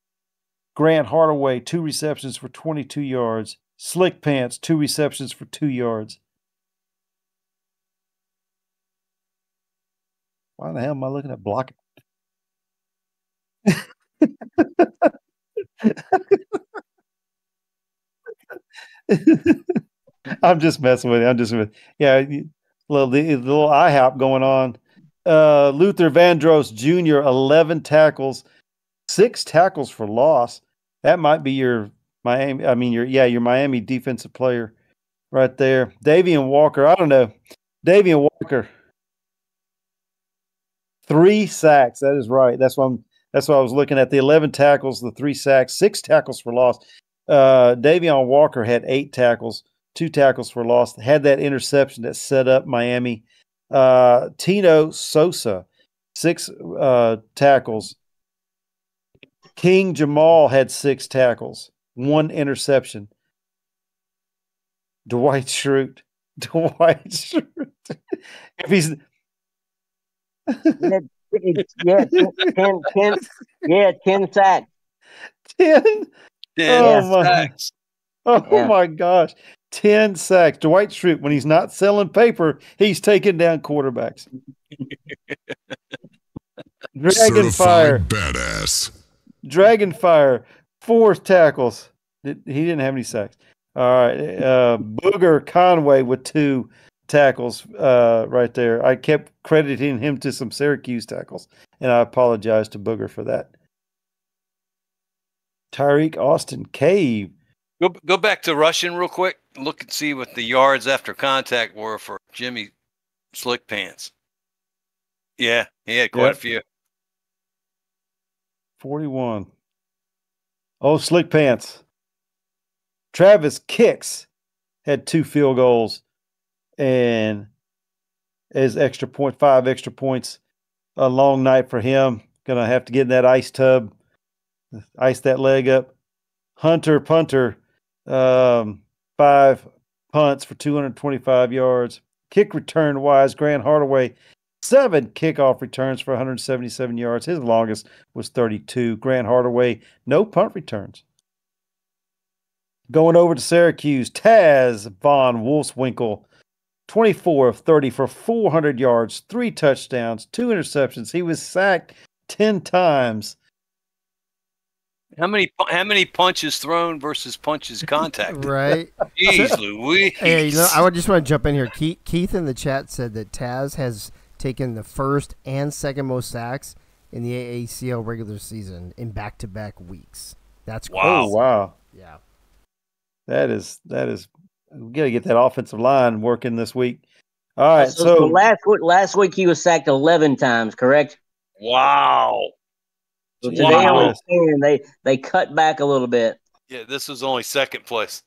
Grant Hardaway, 2 receptions for 22 yards. Slick Pants, 2 receptions for 2 yards. Why the hell am I looking at blocking? I'm just messing with you. I'm just yeah, the little IHOP going on. Luther Vandross Jr. 11 tackles, 6 tackles for loss. That might be your Miami. I mean, your Miami defensive player right there. Davian Walker. I don't know. Davian Walker. 3 sacks. That is right. That's what I was looking at. The 11 tackles, the 3 sacks, 6 tackles for loss. Davion Walker had 8 tackles, 2 tackles for loss. Had that interception that set up Miami. Tino Sosa, 6 tackles. King Jamal had 6 tackles, 1 interception. Dwight Schrute. If he's 10 sacks. 10? 10 my, sacks. oh my gosh. 10 sacks. Dwight Schrute, when he's not selling paper, he's taking down quarterbacks. Certified badass. Dragonfire, 4 tackles. He didn't have any sacks. All right. Booger Conway with 2 tackles right there. I kept crediting him to some Syracuse tackles, and I apologize to Booger for that. Tyreek Austin Cave. Go back to rushing real quick. Look and see what the yards after contact were for Jimmy Slick Pants. Yeah, he had quite a few. 41. Oh, Slick Pants. Travis Kicks had 2 field goals and as 5 extra points. A long night for him. Gonna have to get in that ice tub, ice that leg up. Hunter Punter, 5 punts for 225 yards. Kick return wise, Grant Hardaway, 7 kickoff returns for 177 yards. His longest was 32. Grant Hardaway, no punt returns. Going over to Syracuse, Taz Von Wolfswinkel, 24 of 30 for 400 yards, 3 touchdowns, 2 interceptions. He was sacked 10 times. How many punches thrown versus punches contacted? Right. Jeez Louise. Hey, I just want to jump in here. Keith in the chat said that Taz has taken the first and second most sacks in the AACL regular season in back-to-back weeks. That's crazy. Oh, wow. Yeah. That is we got to get that offensive line working this week. All right, So last week he was sacked 11 times, correct? Wow. So today only 10. They cut back a little bit. Yeah, this was only second place.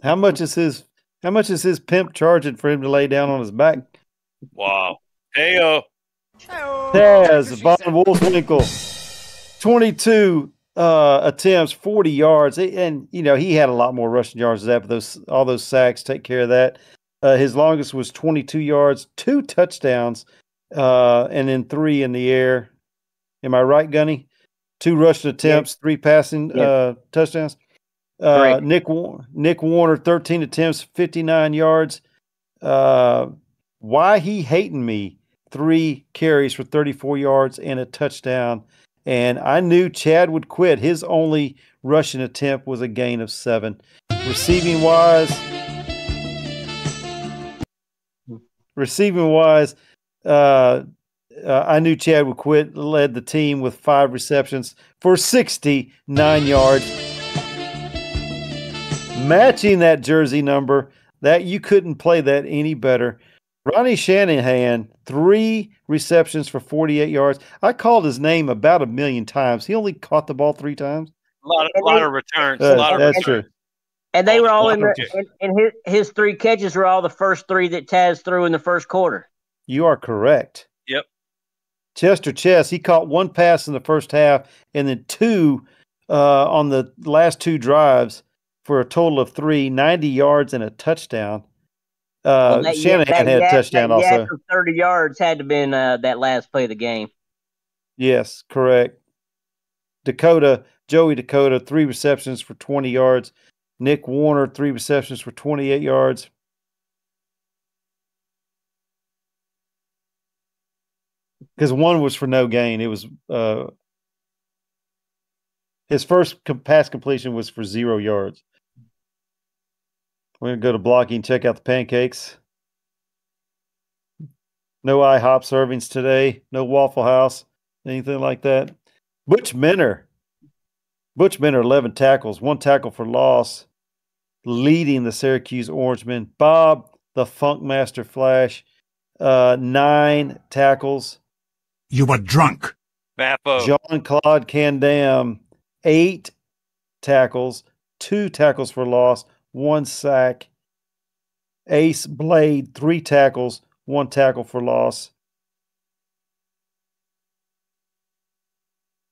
How much is his pimp charging for him to lay down on his back? Wow. Heyo. Taz Von Wolfswinkel, 22 attempts, 40 yards, and he had a lot more rushing yards than that. But all those sacks take care of that. His longest was 22 yards, 2 touchdowns, and then 3 in the air. Am I right, Gunny? 2 rushing attempts, 3 passing touchdowns. Nick Warner, 13 attempts, 59 yards. Why he hating me? 3 carries for 34 yards and a touchdown. And I knew Chad would quit. His only rushing attempt was a gain of 7. Receiving wise, I knew Chad would quit. Led the team with 5 receptions for 69 yards. Matching that jersey number, that you couldn't play that any better. Ronnie Shanahan, 3 receptions for 48 yards. I called his name about 1 million times. He only caught the ball 3 times. A lot of returns. That's true. And they were all and his 3 catches were all the first 3 that Taz threw in the first quarter. You are correct. Yep. Chester Chess, he caught 1 pass in the first half and then 2 on the last 2 drives for a total of 3, 90 yards and a touchdown. Shanahan had a touchdown also. 30 yards had to have been that last play of the game. Yes, correct. Joey Dakota, 3 receptions for 20 yards. Nick Warner, 3 receptions for 28 yards. Because 1 was for no gain. It was his first pass completion was for 0 yards. We're going to go to blocking, check out the pancakes. No IHOP servings today. No Waffle House, anything like that. Butch Minner. 11 tackles, 1 tackle for loss, leading the Syracuse Orangemen. Bob, the Funkmaster Flash, 9 tackles. You were drunk. Jean-Claude Candam, 8 tackles, 2 tackles for loss, 1 sack. Ace Blade, 3 tackles, 1 tackle for loss.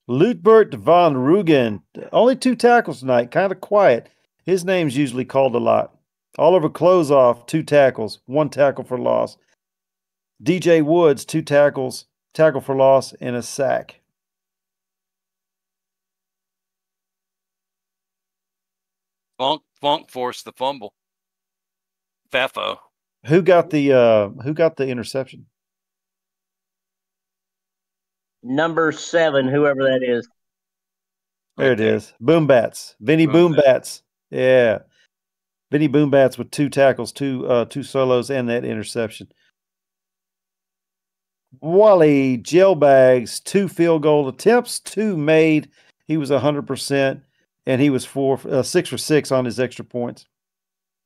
Lutbert von Rugen, only 2 tackles tonight, kind of quiet. His name's usually called a lot. Oliver Klozoff, 2 tackles, 1 tackle for loss. DJ Woods, 2 tackles, tackle for loss, and a sack. Funk forced the fumble. Fafo. Who got the interception? Number 7, whoever that is. There it is. Boombats. Vinny Boombats. Yeah. Vinny Boombats with 2 tackles, 2 solos, and that interception. Wally Jailbags, 2 field goal attempts, 2 made. He was 100%, and he was 6 for 6 on his extra points.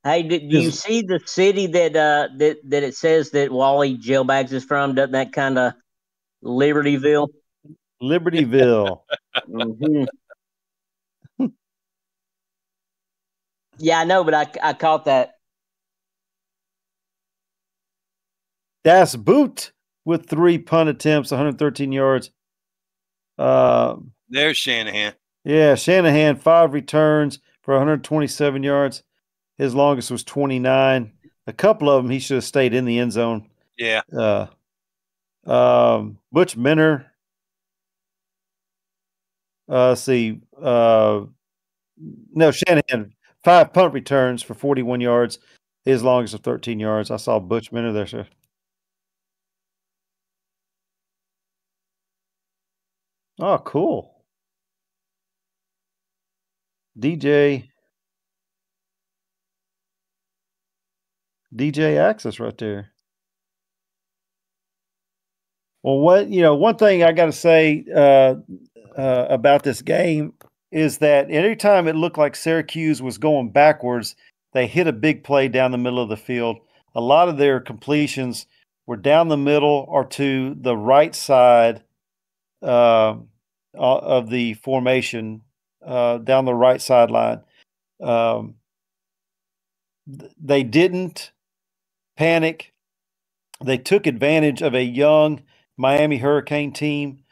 Hey, do you see the city that it says that Wally Jailbags is from? Doesn't that kind of Libertyville? Libertyville. Mm-hmm. Yeah, I know, but I caught that. Das Boot with 3 punt attempts, 113 yards. There's Shanahan. Yeah, Shanahan, 5 returns for 127 yards. His longest was 29. A couple of them, he should have stayed in the end zone. Yeah. Butch Minner. Let's see. No, Shanahan, 5 punt returns for 41 yards. His longest of 13 yards. I saw Butch Minner there, sir. Oh, cool. DJ Access right there. Well, one thing I got to say about this game is that anytime it looked like Syracuse was going backwards, they hit a big play down the middle of the field. A lot of their completions were down the middle or to the right side of the formation, down the right sideline. They didn't panic. They took advantage of a young Miami Hurricane team.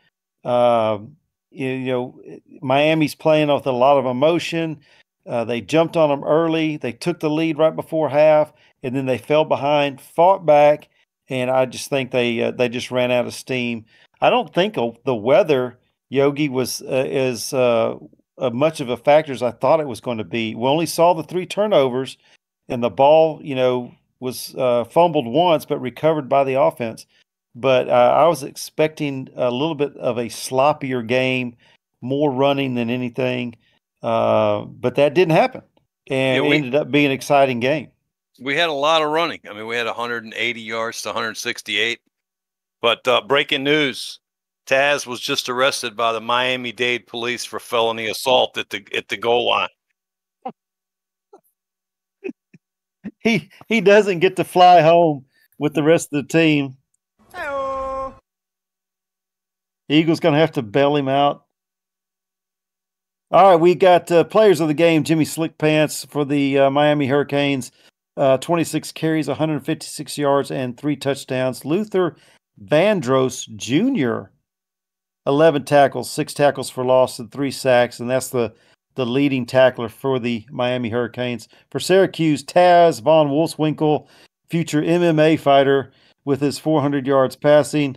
Miami's playing with a lot of emotion. They jumped on them early. They took the lead right before half, and then they fell behind, fought back, and I just think they just ran out of steam. I don't think the weather, Yogi, was as much of a factor as I thought it was going to be. We only saw the 3 turnovers, and the ball, was fumbled once but recovered by the offense. But I was expecting a little bit of a sloppier game, more running than anything. But that didn't happen. And it ended up being an exciting game. We had a lot of running. I mean, we had 180 yards to 168. But breaking news, Taz was just arrested by the Miami-Dade police for felony assault at the goal line. He doesn't get to fly home with the rest of the team. Hello. Eagles going to have to bail him out. All right, we got players of the game. Jimmy Slick Pants for the Miami Hurricanes, 26 carries, 156 yards, and 3 touchdowns. Luther Vandross Jr., 11 tackles, 6 tackles for loss, and 3 sacks, and that's the leading tackler for the Miami Hurricanes. For Syracuse, Taz Von Wolfswinkel, future MMA fighter, with his 400 yards passing,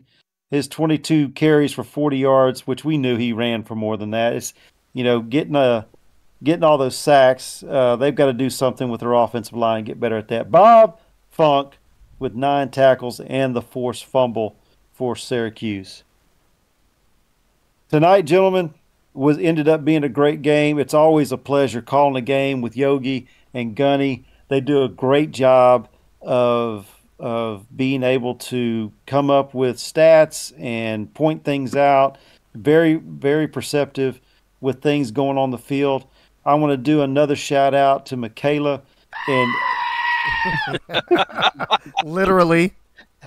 his 22 carries for 40 yards, which we knew he ran for more than that. It's, getting all those sacks. They've got to do something with their offensive line and get better at that. Bob Funk with 9 tackles and the forced fumble for Syracuse. Tonight, gentlemen, ended up being a great game. It's always a pleasure calling a game with Yogi and Gunny. They do a great job of being able to come up with stats and point things out. Very, very perceptive with things going on the field. I want to do another shout out to Michaela and literally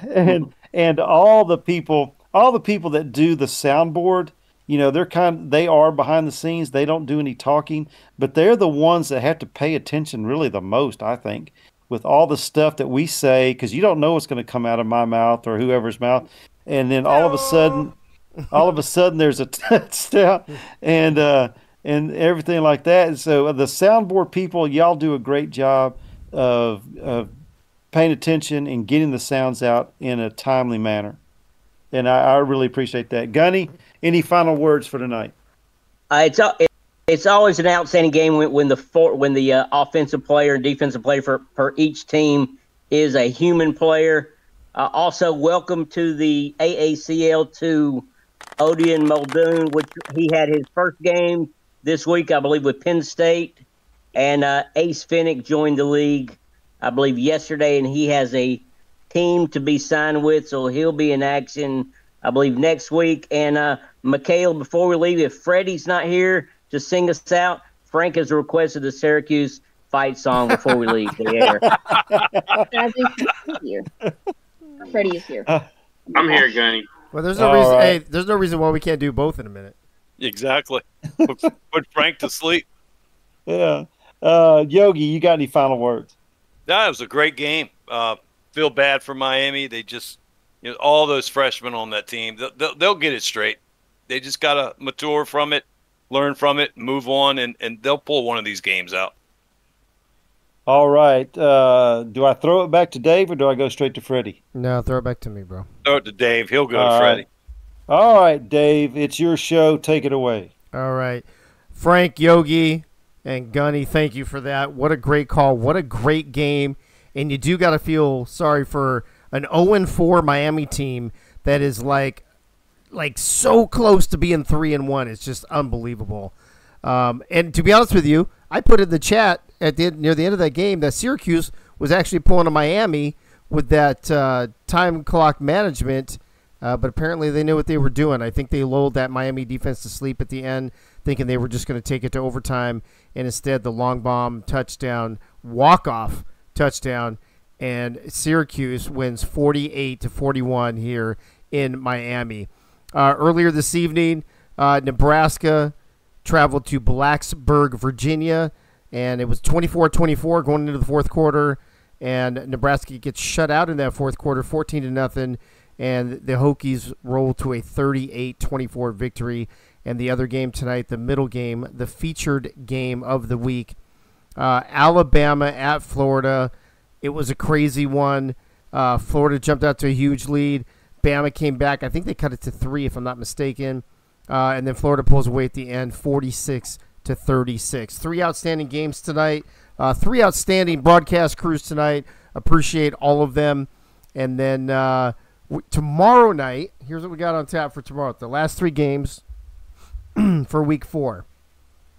and all the people that do the soundboard. You know, they are behind the scenes. They don't do any talking, but they're the ones that have to pay attention really the most, I think, with all the stuff that we say, because you don't know what's going to come out of my mouth or whoever's mouth, and then all of a sudden there's a touchdown and everything like that. And so the soundboard people, y'all do a great job of paying attention and getting the sounds out in a timely manner. And I really appreciate that. Gunny, any final words for tonight? It's always an outstanding game when the offensive player and defensive player for each team is a human player. Also, welcome to the AACL to Odion Muldoon, which he had his first game this week, I believe, with Penn State. And Ace Finnick joined the league, I believe, yesterday, and he has a team to be signed with, so he'll be in action, I believe, next week. And Mikhail, before we leave, if Freddie's not here to sing us out, Frank has requested the Syracuse fight song before we leave the air. Freddie is here. I'm here, Gunny. Well, there's no reason. Right. Hey, there's no reason why we can't do both in a minute. Exactly. Put Frank to sleep. Yeah. Yogi, you got any final words? That was a great game. Feel bad for Miami. They just, all those freshmen on that team, they'll get it straight. They just got to mature from it, learn from it, move on, and they'll pull one of these games out. All right. Do I throw it back to Dave or do I go straight to Freddie? No, throw it back to me, bro. Throw it to Dave. He'll go to Freddie. All right, Dave. It's your show. Take it away. All right. Frank, Yogi, and Gunny, thank you for that. What a great call. What a great game. And you do got to feel sorry for an 0-4 Miami team that is like so close to being 3-1. It's just unbelievable. And to be honest with you, I put in the chat near the end of that game that Syracuse was actually pulling to Miami with that time clock management, but apparently they knew what they were doing. I think they lulled that Miami defense to sleep at the end, thinking they were just going to take it to overtime, and instead the long bomb touchdown, walk-off touchdown, and Syracuse wins 48-41 here in Miami. Earlier this evening, Nebraska traveled to Blacksburg, Virginia, and it was 24-24 going into the fourth quarter, and Nebraska gets shut out in that fourth quarter, 14-0, and the Hokies roll to a 38-24 victory. And the other game tonight, the middle game, the featured game of the week, Alabama at Florida. It was a crazy one. Florida jumped out to a huge lead. Bama came back. I think they cut it to 3, if I'm not mistaken. And then Florida pulls away at the end, 46-36. 3 outstanding games tonight. 3 outstanding broadcast crews tonight. Appreciate all of them. And then tomorrow night, here's what we got on tap for tomorrow. The last 3 games for week 4.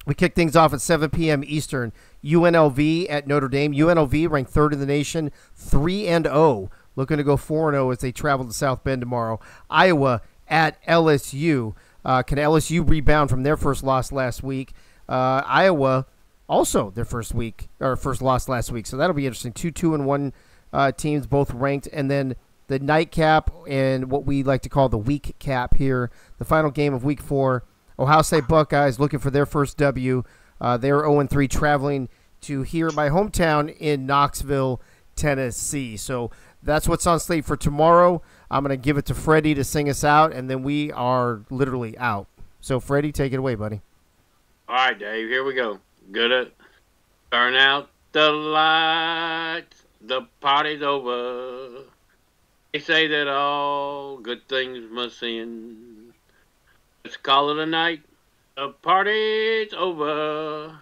We kick things off at 7 p.m. Eastern. UNLV at Notre Dame. UNLV ranked 3rd in the nation, 3-0. Looking to go 4-0 as they travel to South Bend tomorrow. Iowa at LSU. Can LSU rebound from their first loss last week? Iowa also their first loss last week. So that'll be interesting. 2-2-1 teams, both ranked. And then the nightcap and what we like to call the week cap here. The final game of week 4. Ohio State Buckeyes looking for their first W. They're 0-3 traveling to here, my hometown in Knoxville, Tennessee. So that's what's on slate for tomorrow. I'm going to give it to Freddie to sing us out, and then we are literally out. So, Freddie, take it away, buddy. All right, Dave, here we go. Good at turn out the lights. The party's over. They say that all good things must end. Let's call it a night. The party's over.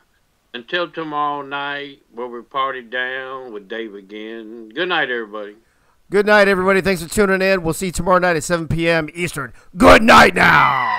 Until tomorrow night, where we party down with Dave again. Good night, everybody. Good night, everybody. Thanks for tuning in. We'll see you tomorrow night at 7 p.m. Eastern. Good night now.